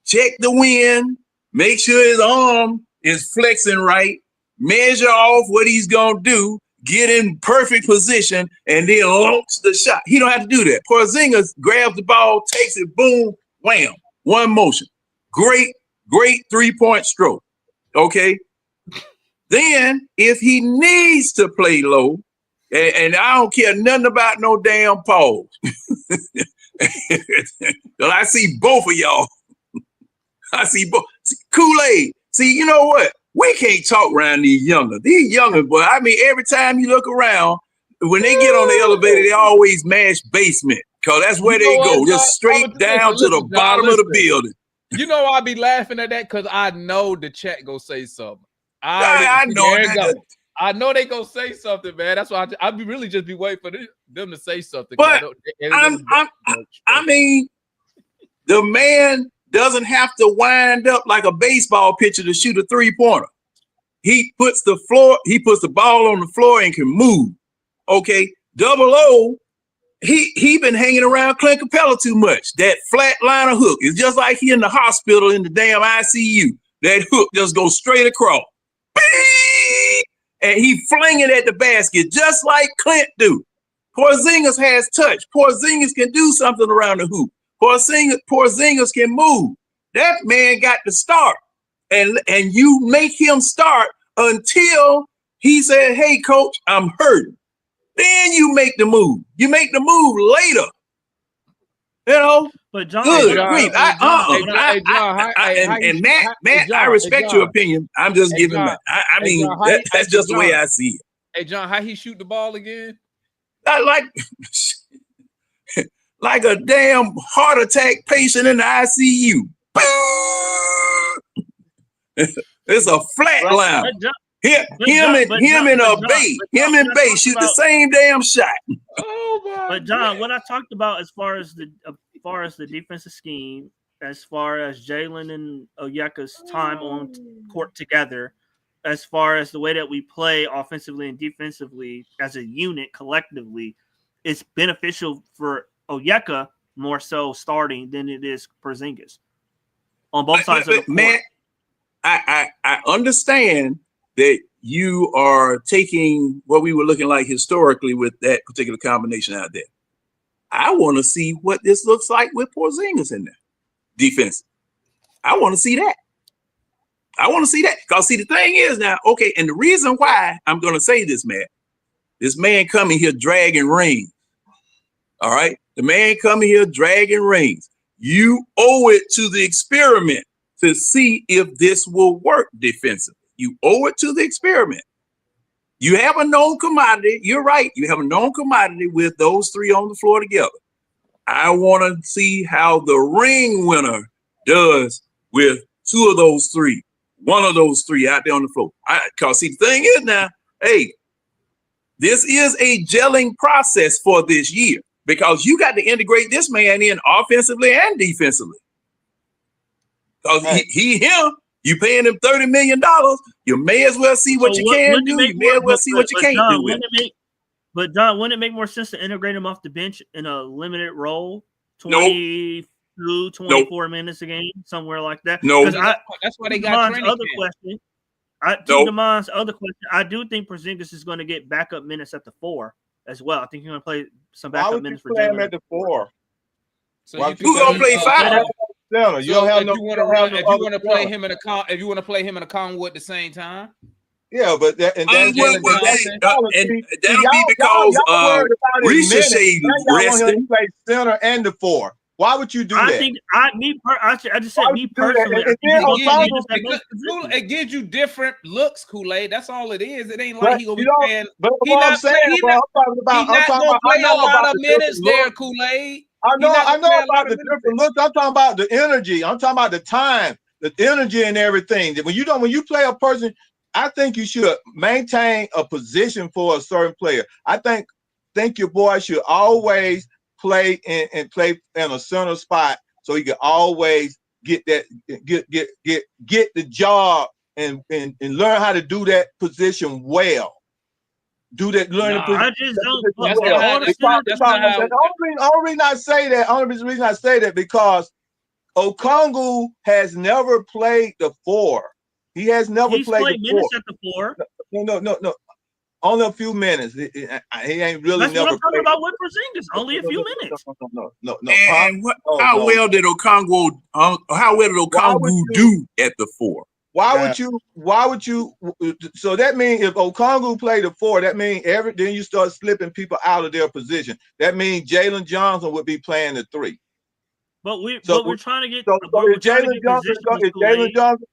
S4: check the wind, make sure his arm is flexing right, measure off what he's going to do, get in perfect position, and then launch the shot. He don't have to do that. Porzingis grabs the ball, takes it, boom, wham, one motion. Great great 3-point stroke. Okay. Then if he needs to play low, and I don't care nothing about no damn pause. Well, I see both of y'all. I see both. Kool-Aid. See, you know what? We can't talk around these younger. These younger, but I mean, every time you look around, when they get on the elevator, they always mash basement. Because that's where they go. Just straight down to the bottom of the building.
S3: You know I be laughing at that because I know the chat go say something.
S4: I know that.
S3: I know they gonna say something, man. That's why I be really just be waiting for them to say something.
S4: But I mean, the man doesn't have to wind up like a baseball pitcher to shoot a 3-pointer. He puts the ball on the floor and can move. Okay, Double O, he been hanging around Clint Capella too much. That flatliner hook is just like he in the hospital in the damn ICU. That hook just goes straight across. Beep! And he flinging at the basket just like Clint do. Porzingis has touch. Porzingis can do something around the hoop. Porzingis can move. That man got to start. And you make him start until he said, hey, coach, I'm hurting. Then you make the move. You make the move later. You know?
S6: But John,
S4: good grief. Matt, I respect your opinion. I'm just giving that. I mean, that's just the way I see it.
S3: Hey, John, how he shoot the ball again?
S4: Like a damn heart attack patient in the ICU. It's a flat line. Him and Bay shoot the same damn shot.
S3: Oh my!
S6: But John, what I talked about as far as the defensive scheme, as far as Jalen and Onyeka's time on court together, as far as the way that we play offensively and defensively as a unit collectively, it's beneficial for Onyeka more so starting than it is Porzingis on both sides of the court.
S4: Man, I understand that you are taking what we were looking like historically with that particular combination out there. I want to see what this looks like with Porzingis in there. Defense. I want to see that. Because see, the thing is now, okay, and the reason why I'm going to say this man coming here dragging rings. All right? The man coming here dragging rings. You owe it to the experiment to see if this will work defensively. You owe it to the experiment. You have a known commodity. You're right. You have a known commodity with those three on the floor together. I want to see how the ring winner does with two of those three, one of those three out there on the floor. Because see, the thing is now, hey, this is a gelling process for this year because you got to integrate this man in offensively and defensively. Because him. You paying him $30 million. You may as well see what you can do. You may as well see what you can't do with it.
S6: But Don, wouldn't it make more sense to integrate him off the bench in a limited role, 22, 24 minutes a game, somewhere like that?
S4: No,
S3: that's why they got training camp.
S6: Demon's other question, I do think Porzingis is going to get backup minutes at the 4 as well. I think he's going to play some backup minutes for Jalen.
S7: At the 4.
S3: So
S4: who's going to play 5?
S7: So
S3: you don't have if you want to play him in a Conwood at the same time.
S7: Yeah, but that'll be
S4: because Ricochet resting.
S7: Play center and the 4. Why would you do that?
S6: I just said me personally.
S3: It gives you different looks, Kool-Aid. That's all it is. It ain't like he gonna be playing.
S7: But what I'm saying, I'm talking about.
S3: He's not gonna play a lot of minutes there, Kool-Aid.
S7: I know about the different looks. I'm talking about the energy. I'm talking about the time, the energy, and everything. When you play a person, I think you should maintain a position for a certain player. I think your boy should always play and play in a center spot so he can always get the job and learn how to do that position well. Do that, learn the position.
S6: I just don't.
S7: The only reason I say that because Okongu has never played the 4. He has never played the 4.
S6: Minutes at the 4.
S7: No. only a few minutes. He ain't really
S6: That's what
S7: never
S6: I'm talking
S7: played.
S6: about with Porzingis. Only a few minutes.
S7: No.
S4: And how
S7: No.
S4: well did Okongu? How well did
S7: Why would
S4: Okongu
S7: you-
S4: do at the 4?
S7: Why would you? So that means if Okongu played the 4, that means then you start slipping people out of their position. That means Jalen Johnson would be playing the 3.
S6: But we're trying to get.
S7: So
S6: we're
S7: if
S6: trying to
S7: Jalen
S6: get
S7: Johnson,
S6: positions,
S7: if Jalen Johnson,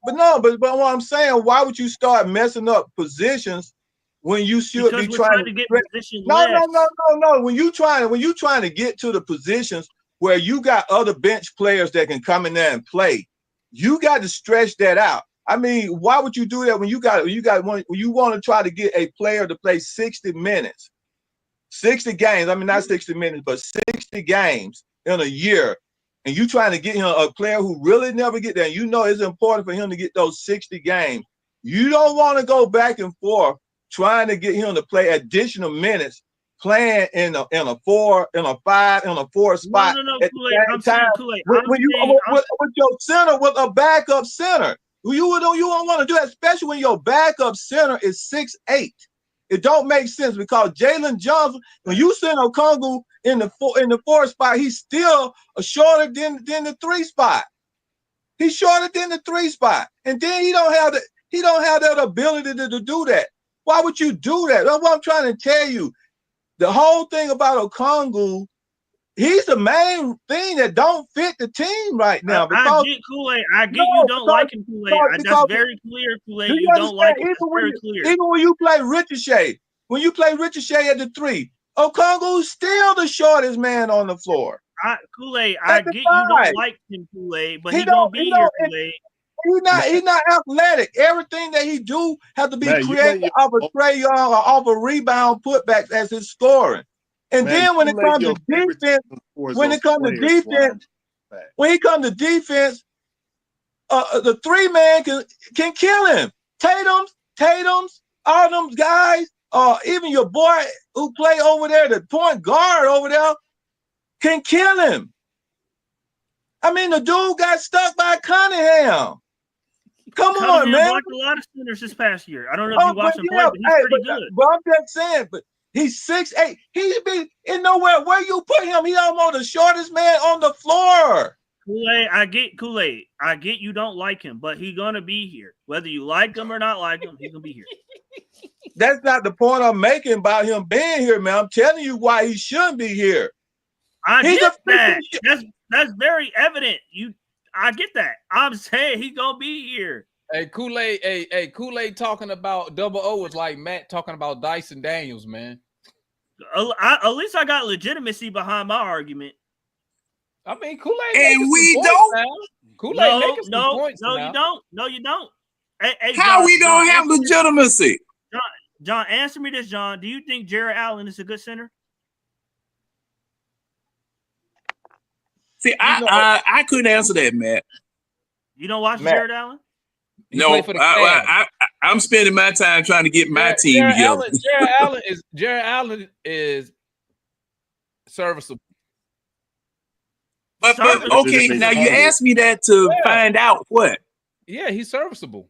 S7: but what I'm saying, why would you start messing up positions when you should
S6: because
S7: be
S6: we're
S7: trying
S6: to get position
S7: No.
S6: left.
S7: When you trying to get to the positions where you got other bench players that can come in there and play, you got to stretch that out. I mean, why would you do that when you want to try to get a player to play 60 minutes, 60 games? I mean, not 60 minutes, but 60 games in a year, and you trying to get him a player who really never get there. You know it's important for him to get those 60 games. You don't want to go back and forth trying to get him to play additional minutes, playing in a 4, in a 5, in a 4 spot.
S6: No,
S7: At
S6: Kool-Aid.
S7: the
S6: I'm
S7: same
S6: saying
S7: time,
S6: Kool-Aid.
S7: with your center, with a backup center, you don't want to do that, especially when your backup center is 6'8". It don't make sense because Jalen Johnson, when you send Okongu in the 4 spot, he's still shorter than the 3 spot. He's shorter than the 3 spot, and then he don't have that ability to do that. Why would you do that? That's what I'm trying to tell you. The whole thing about Okongu, he's the main thing that don't fit the team right now.
S6: I get Kool-Aid. I get you don't like him, Kool-Aid. That's very clear, Kool-Aid. You don't like him. That's very clear.
S7: Even when you play Ricochet at the 3, Okongu's still the shortest man on the floor.
S6: Kool-Aid, I get you don't like him, Kool-Aid, but he's gonna be here, Kool-Aid.
S7: He's not athletic. Everything that he do has to be created off a Trae Young or off a rebound putback as his scoring. And then when it comes to defense, when he comes to defense, the 3-man can kill him. Tatum's, all them guys, even your boy who play over there, the point guard over there, can kill him. I mean, the dude got stuck by Cunningham. Come on, man.
S6: Blocked a lot of centers this past year. I don't know if you watched him play, but he's pretty good.
S7: But I'm just saying, but he's 6'8". He's been in nowhere. Where you put him, he almost the shortest man on the floor.
S6: Kool-Aid, I get Kool-Aid. I get you don't like him, but he's gonna be here. Whether you like him or not like him, he's gonna be here.
S7: That's not the point I'm making about him being here, man. I'm telling you why he shouldn't be here.
S6: I get that. That's very evident. I get that. I'm saying he's gonna be here.
S3: Hey, Kool-Aid, Kool-Aid talking about Double O was like Matt talking about Dyson Daniels, man.
S6: At least I got legitimacy behind my argument.
S3: I mean, Kool-Aid,
S4: and we don't.
S3: Kool-Aid making some points.
S6: No, you don't. No, you don't. Hey,
S4: how
S6: John,
S4: we don't have legitimacy?
S6: John, answer me this, John. Do you think Jared Allen is a good center?
S4: See, I couldn't answer that, Matt.
S6: You don't watch Jared Allen?
S4: No, I'm spending my time trying to get my team together.
S3: Jared Allen is serviceable.
S4: But okay, now you asked me that to find out what?
S3: Yeah, he's serviceable.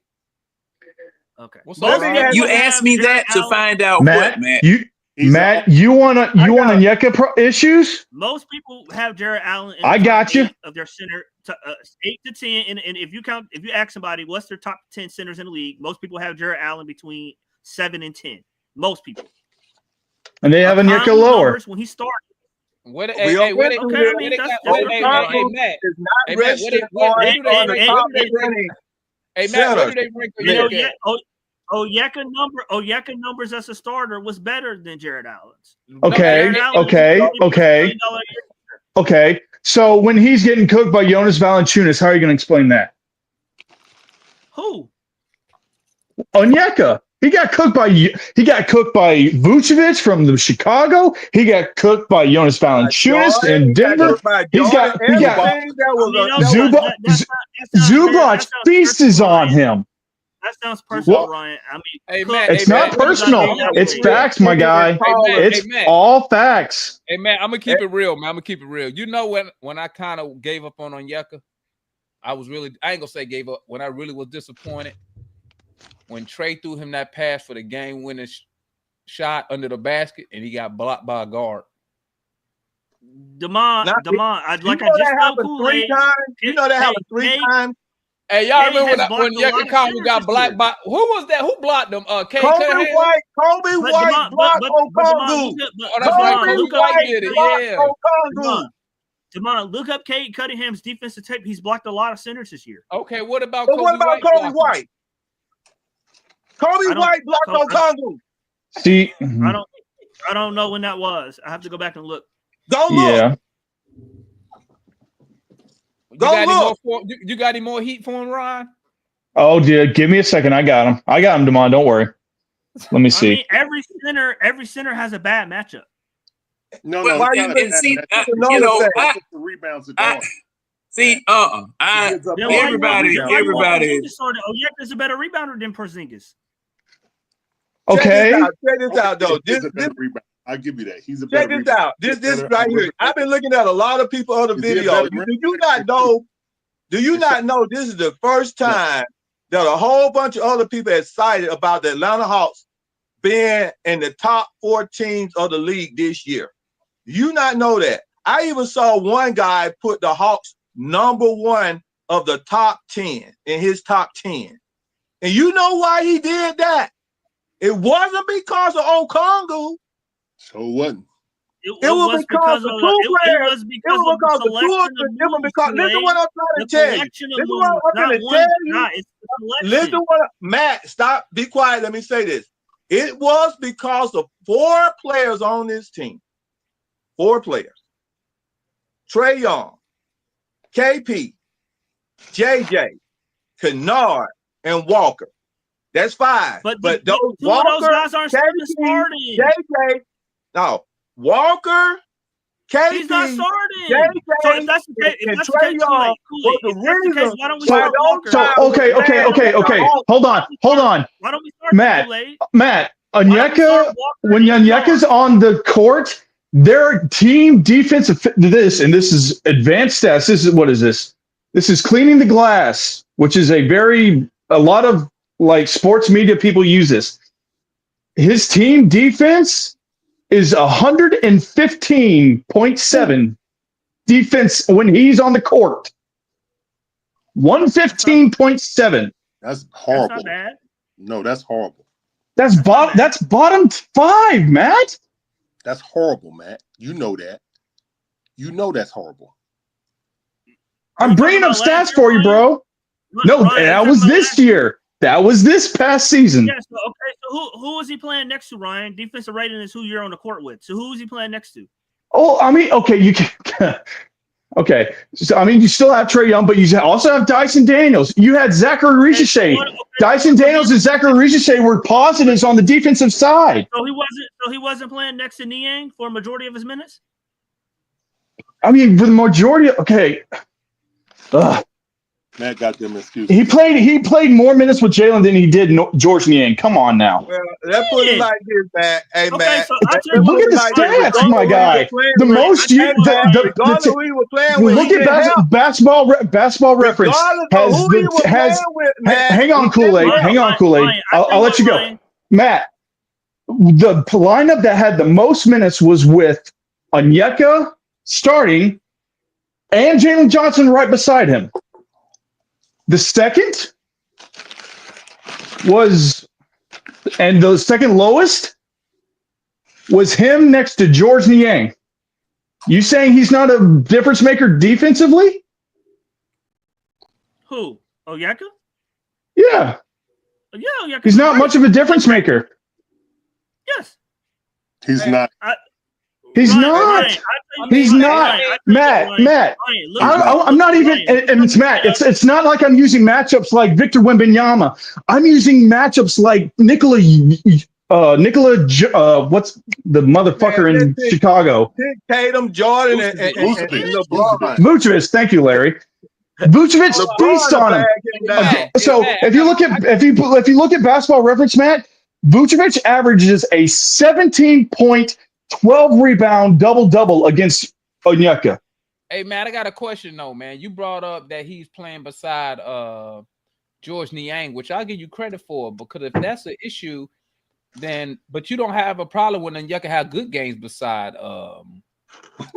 S6: Okay.
S4: You asked me that to find out
S9: Matt,
S4: what, Matt?
S9: You want Onyeka issues?
S6: Most people have Jared Allen.
S9: I got you.
S6: Of their center, 8 to 10, and if you ask somebody what's their top 10 centers in the league, most people have Jared Allen between 7 and 10. Most people.
S9: And they have Onyeka lower.
S6: When he started.
S3: Where
S6: they
S3: Matt? Where do they rank? Onyeka numbers as a starter was better than Jared Allen's.
S9: Okay. So when he's getting cooked by Jonas Valanciunas, how are you going to explain that?
S6: Who?
S9: Onyeka. He got cooked by Vucevic from the Chicago. He got cooked by Jonas Valanciunas in Denver. Zubac feasts on him.
S6: That sounds personal, Ryan. I mean,
S9: it's not personal. It's facts, my guy. It's all facts.
S3: Hey, man, I'm gonna keep it real, man. You know when I kind of gave up on Onyeka, I ain't gonna say gave up. When I really was disappointed, when Trae threw him that pass for the game-winning shot under the basket, and he got blocked by a guard.
S6: Demond,
S7: Now,
S6: I'd like I
S7: that
S6: just told
S7: happened
S6: Kool-Aid.
S7: 3 times. You know that happened 3 times.
S3: Hey, y'all
S6: Hey,
S3: remember
S6: has
S3: when
S6: blocked a lot
S3: Yeka
S6: of
S3: Congo
S6: centers
S3: got
S6: this
S3: blocked
S6: year.
S3: by who was that? Who blocked them? Kay
S7: Kobe
S3: Cunningham.
S7: White
S6: But
S7: blocked
S6: Demond,
S7: Okongu.
S3: Oh, that's right.
S6: Demond,
S3: Kobe
S6: look up
S3: White
S6: Kate
S3: did it.
S6: Cunningham.
S3: Yeah.
S7: Okongu.
S6: Demond, look up Kate Cunningham's defensive tape. He's blocked a lot of centers this year.
S3: Okay, what about
S7: But
S3: Kobe
S7: what about
S3: White
S7: Kobe
S3: blocking?
S7: White? Kobe White blocked Okongu.
S9: See,
S6: I don't know when that was. I have to go back and look.
S7: Go look.
S9: yeah.
S3: You got any more heat for him, Ron?
S9: Oh, dear. Give me a second. I got him, Demond. Don't worry. Let me see.
S6: I mean, every center has a bad matchup.
S5: No,
S4: Well,
S7: Why
S5: it's
S7: you
S5: not a
S7: been-
S5: bad
S7: see,
S5: matchup.
S7: that's
S5: It's
S7: another
S5: just
S7: thing.
S5: the rebounds are
S4: I-
S5: gone.
S4: See, everybody.
S6: Onyeka's a better rebounder than Porzingis.
S9: Okay.
S7: Check this out, though.
S5: He's
S7: This
S5: a better rebounder. I'll give you that. He's a better
S7: check this
S5: rebounder.
S7: out. This
S5: Better-
S7: right here. I've been looking at a lot of people other
S5: Is he a
S7: videos.
S5: better
S7: Do you not know? Do you not know this is the first time that a whole bunch of other people excited about the Atlanta Hawks being in the top 4 teams of the league this year? You not know that? I even saw one guy put the Hawks #1 of the top 10 in his top 10. And you know why he did that? It wasn't because of Okongu.
S5: So what?
S7: It was because of 2 players.
S6: It was because
S7: It was
S6: of the
S7: because of 2
S6: selection
S7: of
S6: of
S7: them. It was
S6: moves,
S7: because listen
S6: Kool-Aid.
S7: what I'm trying
S6: The
S7: to tell you.
S6: selection of
S7: Listen
S6: moves,
S7: what I'm
S6: not
S7: trying to
S6: one.
S7: tell you.
S6: Nah, it's the selection.
S7: Listen what Matt, stop, be quiet. Let me say this. It was because of 4 players on this team. 4 players. Trae Young, KP, JJ, Kennard, and Walker. That's 5.
S6: But
S7: those
S6: two
S7: Walker,
S6: of those guys aren't
S7: KP,
S6: starting.
S7: JJ, no, Walker, KP,
S6: He's not starting.
S7: JJ,
S6: So if that's the case,
S7: and Trae Young was the reason
S6: why don't we
S7: why
S6: start
S7: those
S6: Walker?
S7: guys
S9: Okay. Hold on.
S6: Why don't we start
S9: Matt,
S6: Kool-Aid?
S9: Matt,
S6: Why don't we
S9: Onyeka,
S6: start Walker
S9: when
S6: and
S9: Onyeka's
S6: Kennard?
S9: on the court, their team defensive this is advanced stats. What is this? This is cleaning the glass, which is a lot of like sports media people use this. His team defense is 115.7 defense when he's on the court. 115.7.
S5: That's
S6: That's
S5: horrible.
S6: not bad.
S5: No, that's horrible.
S9: That's
S6: not bad.
S9: That's bottom 5, Matt.
S5: That's horrible, Matt. You know that. You know that's horrible.
S9: I'm bringing up
S6: talking about
S9: stats
S6: last
S9: for
S6: year,
S9: you, bro. No,
S6: Ryan,
S9: that
S6: you're
S9: was
S6: talking about
S9: this
S6: last-
S9: year. That was this past season.
S6: Yes. Okay. So who is he playing next to, Ryan? Defensive rating is who you're on the court with. So who is he playing next to?
S9: Oh, I mean, okay, you can. Okay, so I mean, you still have Trae Young, but you also have Dyson Daniels. You had Zachary Ricochet. Dyson Daniels and Zachary Ricochet were positives on the defensive side.
S6: So he wasn't playing next to Niang for a majority of his minutes.
S9: I mean, for the majority. Okay. Ugh.
S5: Matt got them excuses.
S9: He played more minutes with Jalen than he did George Niang. Come on now.
S7: Well, let's put it like this, man. Hey,
S6: Okay,
S7: man.
S6: so I tell you
S9: Look at the
S7: Like this,
S9: stats,
S7: regardless
S9: my
S7: who
S9: guy.
S7: he was playing
S9: The
S7: with,
S9: most you
S7: regardless of who he was playing with,
S9: look
S7: he
S9: at
S7: didn't help.
S9: basketball reference
S7: Regardless
S9: has
S7: of who he was playing with, man.
S9: hang on,
S7: he
S9: Kool-Aid.
S7: didn't
S9: Hang
S7: help.
S9: on, Kool-Aid.
S6: Ryan,
S9: I'll let you go.
S6: Ryan.
S9: Matt, the lineup that had the most minutes was with Onyeka starting and Jalen Johnson right beside him. The second was, and the second lowest was him next to George Niang. You saying he's not a difference maker defensively?
S6: Who? Onyeka?
S9: Yeah,
S6: Yeah, Onyeka.
S9: he's not much of a difference maker.
S6: Yes.
S5: He's not.
S9: He's
S6: Ryan,
S9: not.
S6: Ryan, I tell you
S9: He's
S6: what,
S9: not.
S6: Ryan, I tell
S9: Matt,
S6: you what,
S9: Matt.
S6: Ryan, look,
S9: I'm not even, and it's Matt. It's not like I'm using matchups like Victor Wembanyama. I'm using matchups like Nikola. What's the motherfucker in Chicago?
S7: Tatum, Jordan, and LeBron.
S9: Vucevic. Thank you, Larry. Vucevic feast on him.
S3: Matt,
S9: So
S3: Matt,
S9: if you look at Basketball Reference, Matt, Vucevic averages a 17.12 rebound double against Onyeka.
S3: Hey, Matt, I got a question though, man. You brought up that he's playing beside George Niang, which I'll give you credit for, because if that's an issue, then but you don't have a problem when Onyeka have good games beside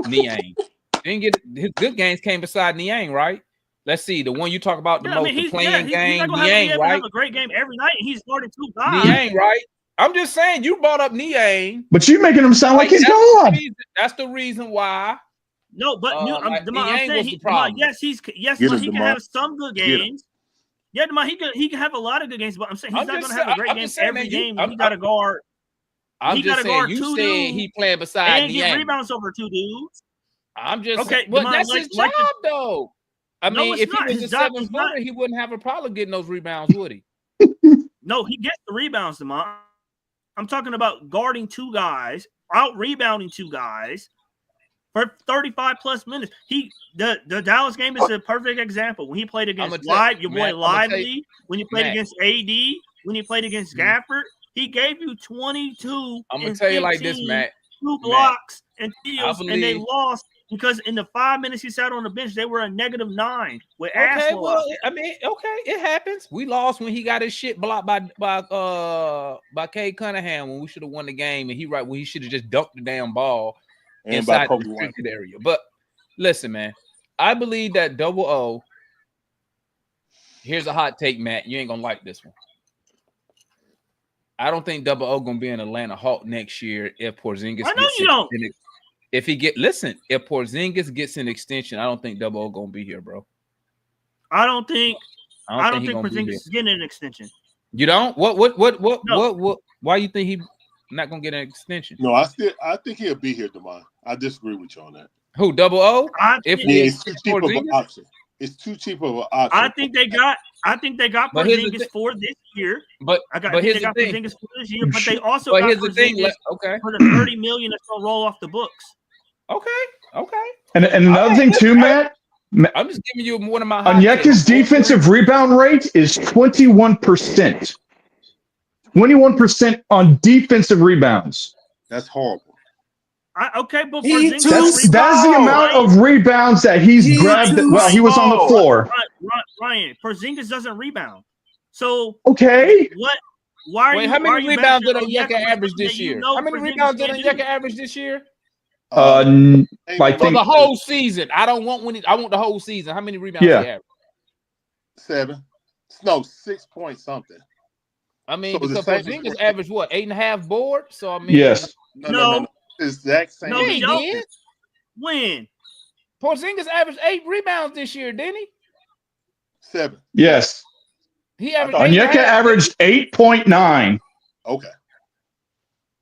S3: Niang. Didn't get his good games came beside Niang, right? Let's see the one you talk about the
S6: Yeah,
S3: most,
S6: I mean,
S3: the
S6: he's
S3: playing
S6: not
S3: game,
S6: gonna be
S3: Niang,
S6: able to
S3: right?
S6: have a great game every night, and he's guarding 2 guys.
S3: Niang, right? I'm just saying you brought up Niang.
S9: But you making him sound like he's God.
S3: That's the reason why.
S6: No, but
S3: Like
S6: I'm
S3: Niang
S6: saying
S3: was the problem.
S6: yes, he
S5: Get
S6: can
S5: him,
S6: have some good games. Yeah, Demar, he can have a lot of good games, but I'm saying he's not going to have a great game every game. He got to guard.
S3: I'm just saying you said he playing beside
S6: and get
S3: Niang.
S6: rebounds over 2 dudes.
S3: I'm just
S6: okay.
S3: Well,
S6: Demar,
S3: that's his job, though. I mean, if he was a 7-footer, he wouldn't have a problem getting those rebounds, would he?
S6: No, he gets the rebounds, Demar. I'm talking about guarding 2 guys, out rebounding 2 guys for 35 plus minutes. The Dallas game is a perfect example. When he played against Lively, when he played against AD, when he played against Gafford, he gave you 22.
S3: I'm gonna tell you like this, Matt.
S6: 2 blocks and steals, and they lost because in the 5 minutes he sat on the bench, they were a -9 with
S3: Okay,
S6: Ashlow.
S3: well, I mean, okay, it happens. We lost when he got his shit blocked by Cade Cunningham when we should have won the game, and when he should have just dunked the damn ball inside the restricted area. But listen, man, I believe that Double O. Here's a hot take, Matt. You ain't gonna like this one. I don't think Double O gonna be an Atlanta Hawk next year if Porzingis.
S6: I know you don't.
S3: If Porzingis gets an extension, I don't think Double O gonna be here, bro.
S6: I don't think Porzingis is getting an extension.
S3: You don't? What? No. Why you think he not gonna get an extension?
S5: No, I think he'll be here, Demar. I disagree with you on that.
S3: Who, Double O?
S5: It's too cheap of an option. It's too cheap of an option.
S6: I think they got Porzingis for this year.
S3: But here's the thing.
S6: Porzingis for this year, but they also got Porzingis for the $30 million that's gonna roll off the books.
S3: Okay.
S9: And another thing too, Matt.
S3: I'm just giving you one of my.
S9: Onyeka's defensive rebound rate is 21%. 21% on defensive rebounds.
S5: That's horrible.
S6: But
S9: that is the amount of rebounds that he's grabbed while he was on the floor.
S6: Ryan, Porzingis doesn't rebound. So
S9: okay,
S6: what? Why?
S3: How many rebounds did Onyeka average this year? How many rebounds did Onyeka average this year?
S9: Like
S3: for the whole season. I want the whole season. How many rebounds he average?
S5: 7. No, 6 point something.
S3: I mean, because Porzingis averaged what, 8.5 boards? So I mean,
S9: yes.
S5: No. Exact same.
S3: No, he did.
S6: When?
S3: Porzingis averaged 8 rebounds this year, didn't he?
S5: 7.
S9: Yes.
S3: He averaged.
S9: Onyeka averaged 8.9.
S5: Okay.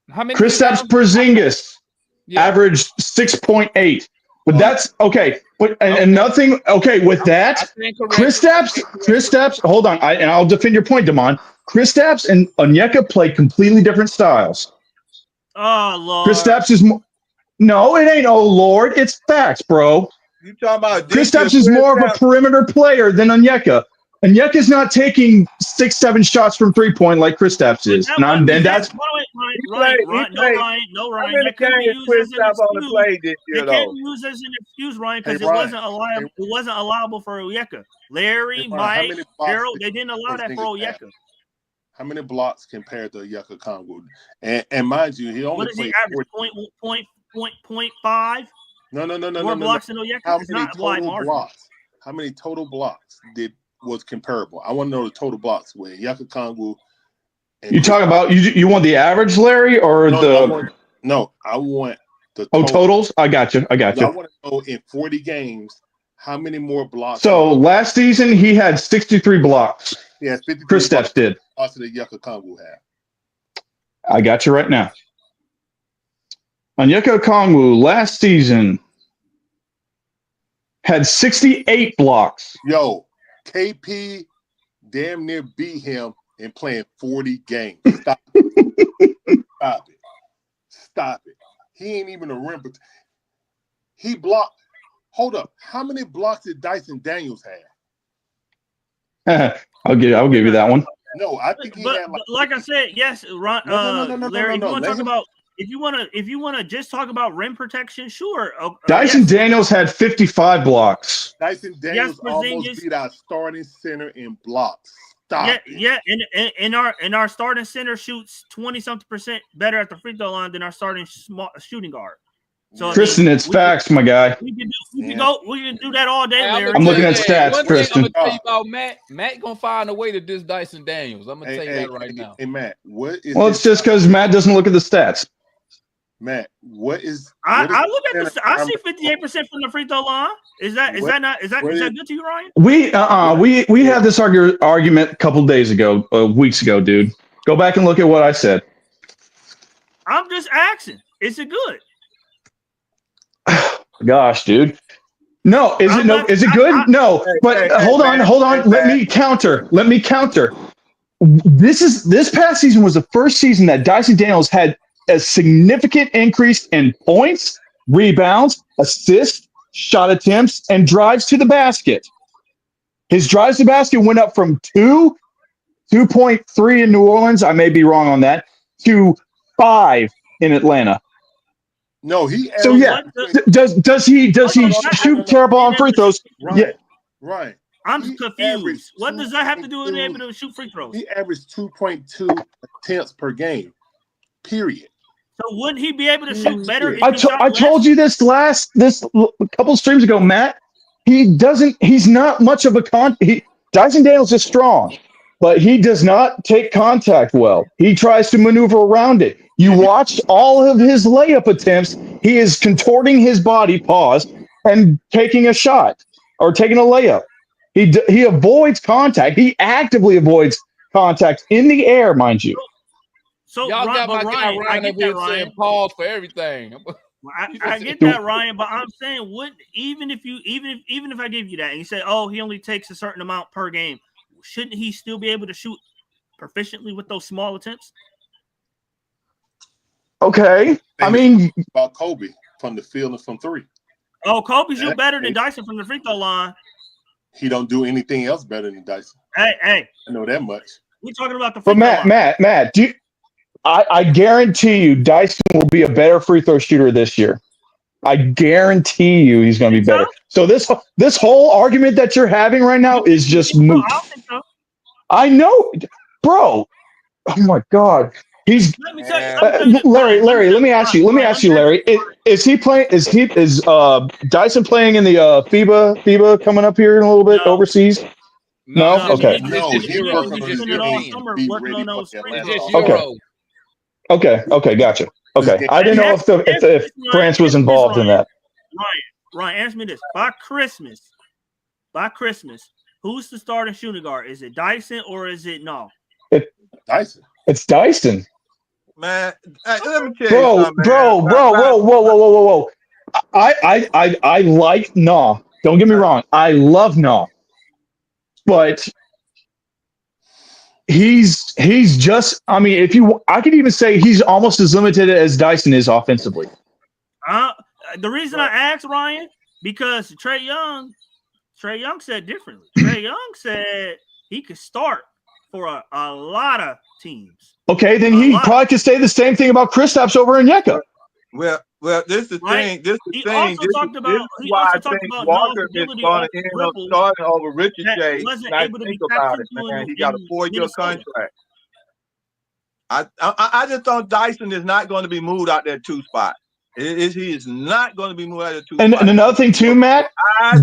S3: How many?
S9: Kristaps Porzingis averaged 6.8. But that's okay. But and nothing. Okay, with that, Kristaps. Hold on, and I'll defend your point, Damon. Kristaps and Onyeka play completely different styles.
S6: Oh Lord.
S9: Kristaps is no, it ain't. Oh Lord, it's facts, bro.
S7: You talking about
S9: Kristaps is more of a perimeter player than Onyeka. Onyeka's not taking 6-7 shots from 3-point like Kristaps is.
S6: Ryan. No, Ryan.
S7: That can't be used
S6: as an excuse, Ryan, because it wasn't allowable for Onyeka. Larry, Mike, Gerald, they didn't allow that for Onyeka.
S5: How many blocks compared to Onyeka Okongwu? And mind you, he only played
S6: 0.5.
S5: No.
S6: More blocks than Onyeka.
S5: How many total blocks? How many total blocks was comparable? I want to know the total blocks with Onyeka Okongwu.
S9: You talking about you want the average, Larry, or
S5: I want the
S9: totals. I got you.
S5: I want to know in 40 games how many more blocks.
S9: So last season he had 63 blocks.
S5: Yeah, 53.
S9: Kristaps did.
S5: Also, the Onyeka Okongwu had.
S9: I got you right now. Onyeka Okongwu last season had 68 blocks.
S5: Yo, KP damn near beat him in playing 40 games. Stop it. Stop it. He ain't even a rim. He blocked. Hold up. How many blocks did Dyson Daniels have?
S9: I'll give you that one.
S5: No, I think he had
S6: like I said, yes, Ron, Larry. If you want to just talk about rim protection, sure.
S9: Dyson Daniels had 55 blocks.
S5: Dyson Daniels almost beat our starting center in blocks. Stop.
S6: And our starting center shoots 20-something% better at the free throw line than our starting shooting guard. So
S9: Tristan, it's facts, my guy.
S6: We can do that all day,
S3: Hey,
S6: Larry.
S9: I'm looking at stats,
S3: One thing I'm
S9: Tristan.
S3: gonna tell you about Matt. Matt gonna find a way to diss Dyson Daniels. I'm gonna tell you that right now.
S5: Hey, Matt, what is?
S9: Well, it's just because Matt doesn't look at the stats.
S5: Matt, what is?
S6: I look at the. I see 58% from the free throw line. Is that good to you, Ryan?
S9: We had this argument a couple weeks ago, dude. Go back and look at what I said.
S6: I'm just asking. Is it good?
S9: Gosh, dude. No, is it good? No, but hold on. Let me counter. This past season was the first season that Dyson Daniels had a significant increase in points, rebounds, assists, shot attempts, and drives to the basket. His drives to the basket went up from 2.3 in New Orleans. I may be wrong on that, to 5 in Atlanta.
S5: No, he.
S9: So yeah, does he shoot terrible on free throws?
S5: Right.
S9: Yeah.
S5: Right.
S6: I'm confused. What does that have to do with being able to shoot free throws?
S5: He averaged 2.2 attempts per game. Period.
S6: So wouldn't he be able to shoot better? If
S9: I told you this couple streams ago, Matt. He's not much of a Dyson Daniels is strong, but he does not take contact well. He tries to maneuver around it. You watched all of his layup attempts. He is contorting his body, and taking a shot or taking a layup. He avoids contact. He actively avoids contact in the air, mind you.
S3: So y'all got my guy Ryan up here saying pause for everything.
S6: I get that, Ryan, but I'm saying, even if I give you that and you say, oh, he only takes a certain amount per game, shouldn't he still be able to shoot proficiently with those small attempts?
S9: Okay, I mean,
S5: about Kobe from the field and from 3.
S6: Oh, Kobe shoot better than Dyson from the free throw line.
S5: He don't do anything else better than Dyson.
S6: Hey,
S5: I know that much.
S6: We're talking about the free
S9: throw line. Matt, I guarantee you Dyson will be a better free throw shooter this year. I guarantee you he's going to be better. So this whole argument that you're having right now is just moot.
S6: I don't think so.
S9: I know, bro. Oh my God. Larry, let me ask you, Larry. Is he playing? Is Dyson playing in the FIBA coming up here in a little bit overseas? No. Okay. Okay. Gotcha. Okay. I didn't know if France was involved in that.
S6: Ryan, answer me this: by Christmas, who's the starting shooting guard? Is it Dyson or is it no?
S5: Dyson.
S9: It's Dyson.
S7: Man, let me tell you something,
S9: whoa. I like Nah. Don't get me wrong. I love Nah. But he's just, I mean, I could even say he's almost as limited as Dyson is offensively.
S6: The reason I asked, Ryan, because Trae Young said differently. Trae Young said he could start for a lot of teams.
S9: Okay, then he probably could say the same thing about Kristaps over in Yeka.
S7: Well, this is the thing. This is the thing.
S6: This is why I think
S7: Walker is going to end up starting over Richard J. I think about it, man. He got a 4-year contract. I just thought Dyson is not going to be moved out that 2 spot. He is not going to be moved out of 2
S9: and
S7: spot.
S9: And another thing too, Matt,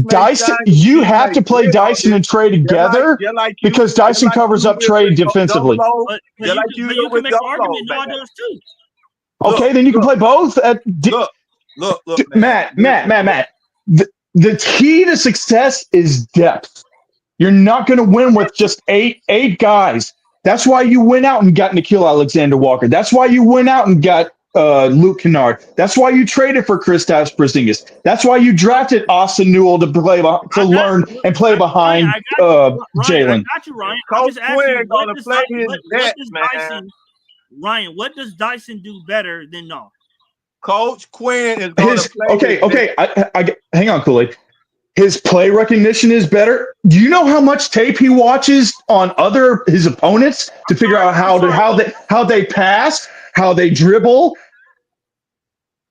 S9: Dyson, you have to play Dyson and Trae together because Dyson covers up Trae defensively.
S6: But you can make an argument Noah does too.
S9: Okay, then you can play both.
S7: Look,
S9: Matt. The key to success is depth. You're not going to win with just eight guys. That's why you went out and got Nickeil Alexander-Walker. That's why you went out and got Luke Kennard. That's why you traded for Kristaps Porzingis. That's why you drafted Austin Newell to learn and play behind Jalen.
S6: I got you, Ryan. Coach Quinn going to play his best, man. Ryan, what does Dyson do better than no?
S7: Coach Quinn is going to play.
S9: Okay. I hang on, Kool-Aid. His play recognition is better. Do you know how much tape he watches on his opponents to figure out how they pass, how they dribble?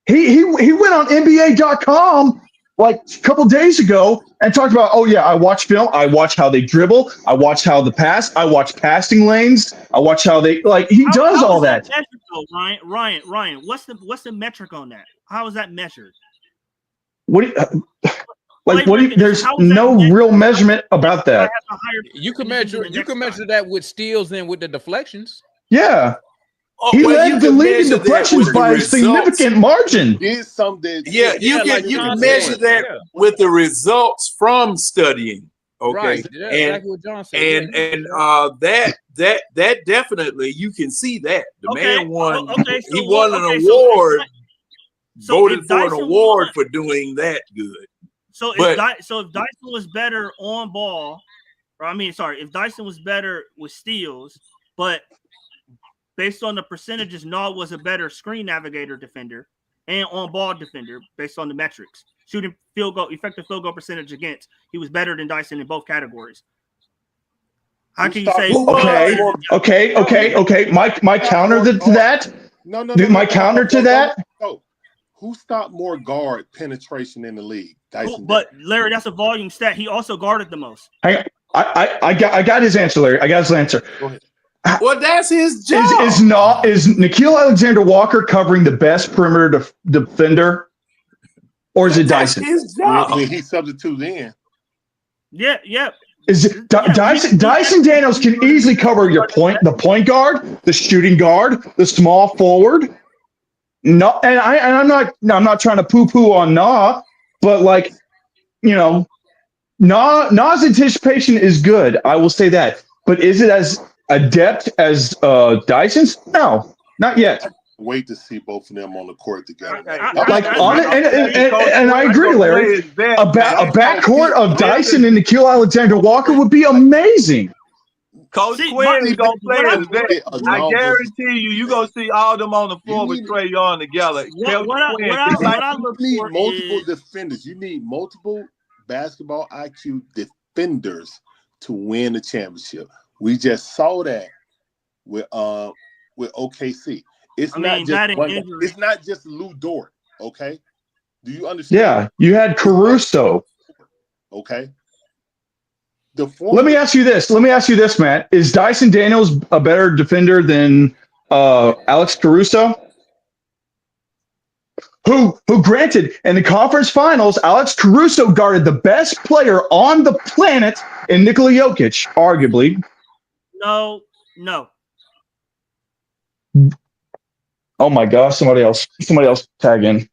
S9: He went on NBA.com like a couple days ago and talked about, oh yeah, I watch film, I watch how they dribble, I watch how the pass, I watch passing lanes, I watch how they like. He does
S6: how
S9: all
S6: is
S9: that.
S6: measured, though, Ryan, what's the metric on that? How is that measured?
S9: What? Do you,
S6: Play
S9: what? Do you,
S6: recognition,
S9: there's
S6: how is that
S9: no
S6: measured?
S9: real measurement about
S6: I
S9: that.
S6: have a higher
S3: You can
S6: percentage than
S3: measure
S6: the next guy.
S3: that with steals and with the deflections.
S9: Yeah,
S4: Oh,
S9: he
S4: well,
S9: led
S4: you
S9: the
S4: can
S9: league in
S4: measure that
S9: deflections
S4: with the
S9: by a
S4: results.
S9: significant margin.
S5: Did some that
S4: Yeah, you
S3: like
S4: can
S3: John
S4: measure
S3: said.
S4: that
S3: Yeah.
S4: with the results from studying. Okay,
S3: Right. Yeah,
S4: and
S3: exactly what John said.
S4: that definitely you can see that the
S6: Okay,
S4: man won.
S6: okay,
S4: He
S6: so
S4: won
S6: what-
S4: an
S6: okay, so
S4: award, voted
S6: if
S4: for an
S6: Dyson
S4: award
S6: won-
S4: for doing that good.
S6: So if
S4: But-
S6: if Dyson was better on ball, if Dyson was better with steals, but based on the percentages, Nod was a better screen navigator defender and on ball defender based on the metrics. Shooting field goal, effective field goal percentage against, he was better than Dyson in both categories. How can you say?
S9: Okay. My counter to that.
S5: No.
S9: My counter to that.
S5: No. Who stopped more guard penetration in the league? Dyson.
S6: But Larry, that's a volume stat. He also guarded the most.
S9: I got his answer, Larry. I got his answer.
S5: Go ahead.
S4: Well, that's his job.
S9: Is Nickeil Alexander-Walker covering the best perimeter defender, or is it Dyson?
S4: That's his job.
S5: When he substitutes in.
S6: Yeah.
S9: Is it Dyson Daniels can easily cover the point guard, the shooting guard, the small forward. No, and I'm not trying to poo-poo on Nah, but like, Nah's anticipation is good. I will say that, but is it as adept as Dyson's? No, not yet.
S5: Wait to see both of them on the court together.
S9: And I agree, Larry. A backcourt of Dyson and Nickeil Alexander-Walker would be amazing.
S7: Coach Quinn is gonna play his best. I guarantee you're gonna see all them on the floor with Trae Young together.
S6: What I look
S5: You need
S6: for
S5: multiple
S6: is
S5: defenders. You need multiple basketball IQ defenders to win the championship. We just saw that with OKC. It's not just Lou Dort. Okay, do you understand?
S9: Yeah, you had Caruso.
S5: Okay.
S9: Let me ask you this, Matt. Is Dyson Daniels a better defender than Alex Caruso? Who granted, in the conference finals, Alex Caruso guarded the best player on the planet in Nikola Jokic, arguably.
S6: no.
S9: Oh my gosh, somebody else tag in.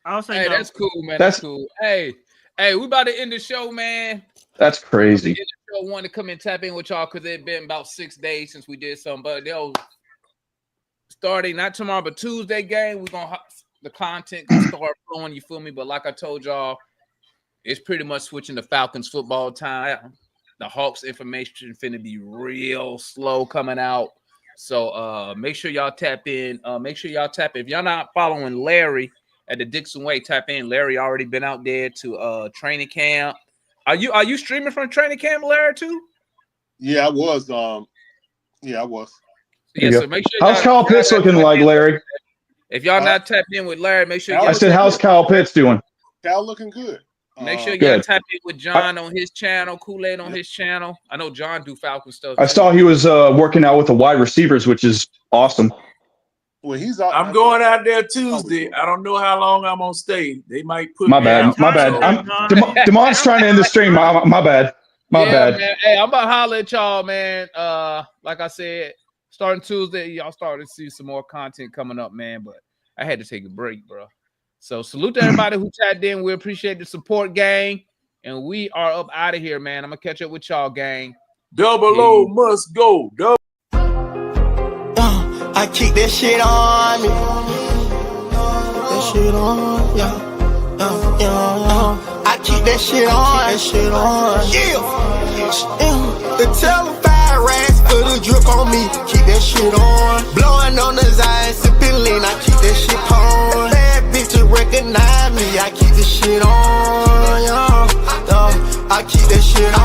S6: I'll say
S3: Hey,
S6: no.
S3: that's cool, man. That's cool. Hey, we about to end the show, man.
S9: That's crazy.
S3: I wanted to come and tap in with y'all because it's been about 6 days since we did something. But they'll starting not tomorrow, but Tuesday game. The content can start flowing. You feel me? But like I told y'all, it's pretty much switching to Falcons football time. The Hawks information finna be real slow coming out. So make sure y'all tap in. If y'all not following Larry at the Dixon Way, tap in. Larry already been out there to training camp. Are you streaming from training camp, Larry, too?
S5: Yeah, I was. Yeah,
S3: so make sure.
S9: How's Kyle Pitts looking like, Larry?
S3: If y'all not tapped in with Larry, make sure.
S9: I said, how's Kyle Pitts doing?
S5: Kyle looking good.
S3: Make sure y'all tap in with John on his channel, Kool-Aid on his channel. I know John do Falcon stuff.
S9: I saw he was working out with the wide receivers, which is awesome.
S5: Well,
S4: I'm going out there Tuesday. I don't know how long I'm on stage. They might put
S9: my
S4: me
S9: bad.
S4: out.
S9: My bad. Damon's trying to end the stream. My bad. My bad.
S3: Man. Hey, I'm about to holler at y'all, man. Like I said, starting Tuesday, y'all starting to see some more content coming up, man. But I had to take a break, bro. So salute to everybody who tapped in. We appreciate the support, gang. And we are up out of here, man. I'm gonna catch up with y'all, gang.
S4: Double O must go.
S10: I keep that shit on me. That shit on, yeah. I keep that shit on. Yeah. The telephone racks for the drip on me. Keep that shit on. Blowing on the Zion, sipping lean. I keep that shit on. Bad bitches recognize me. I keep this shit on, yeah. I keep that shit on.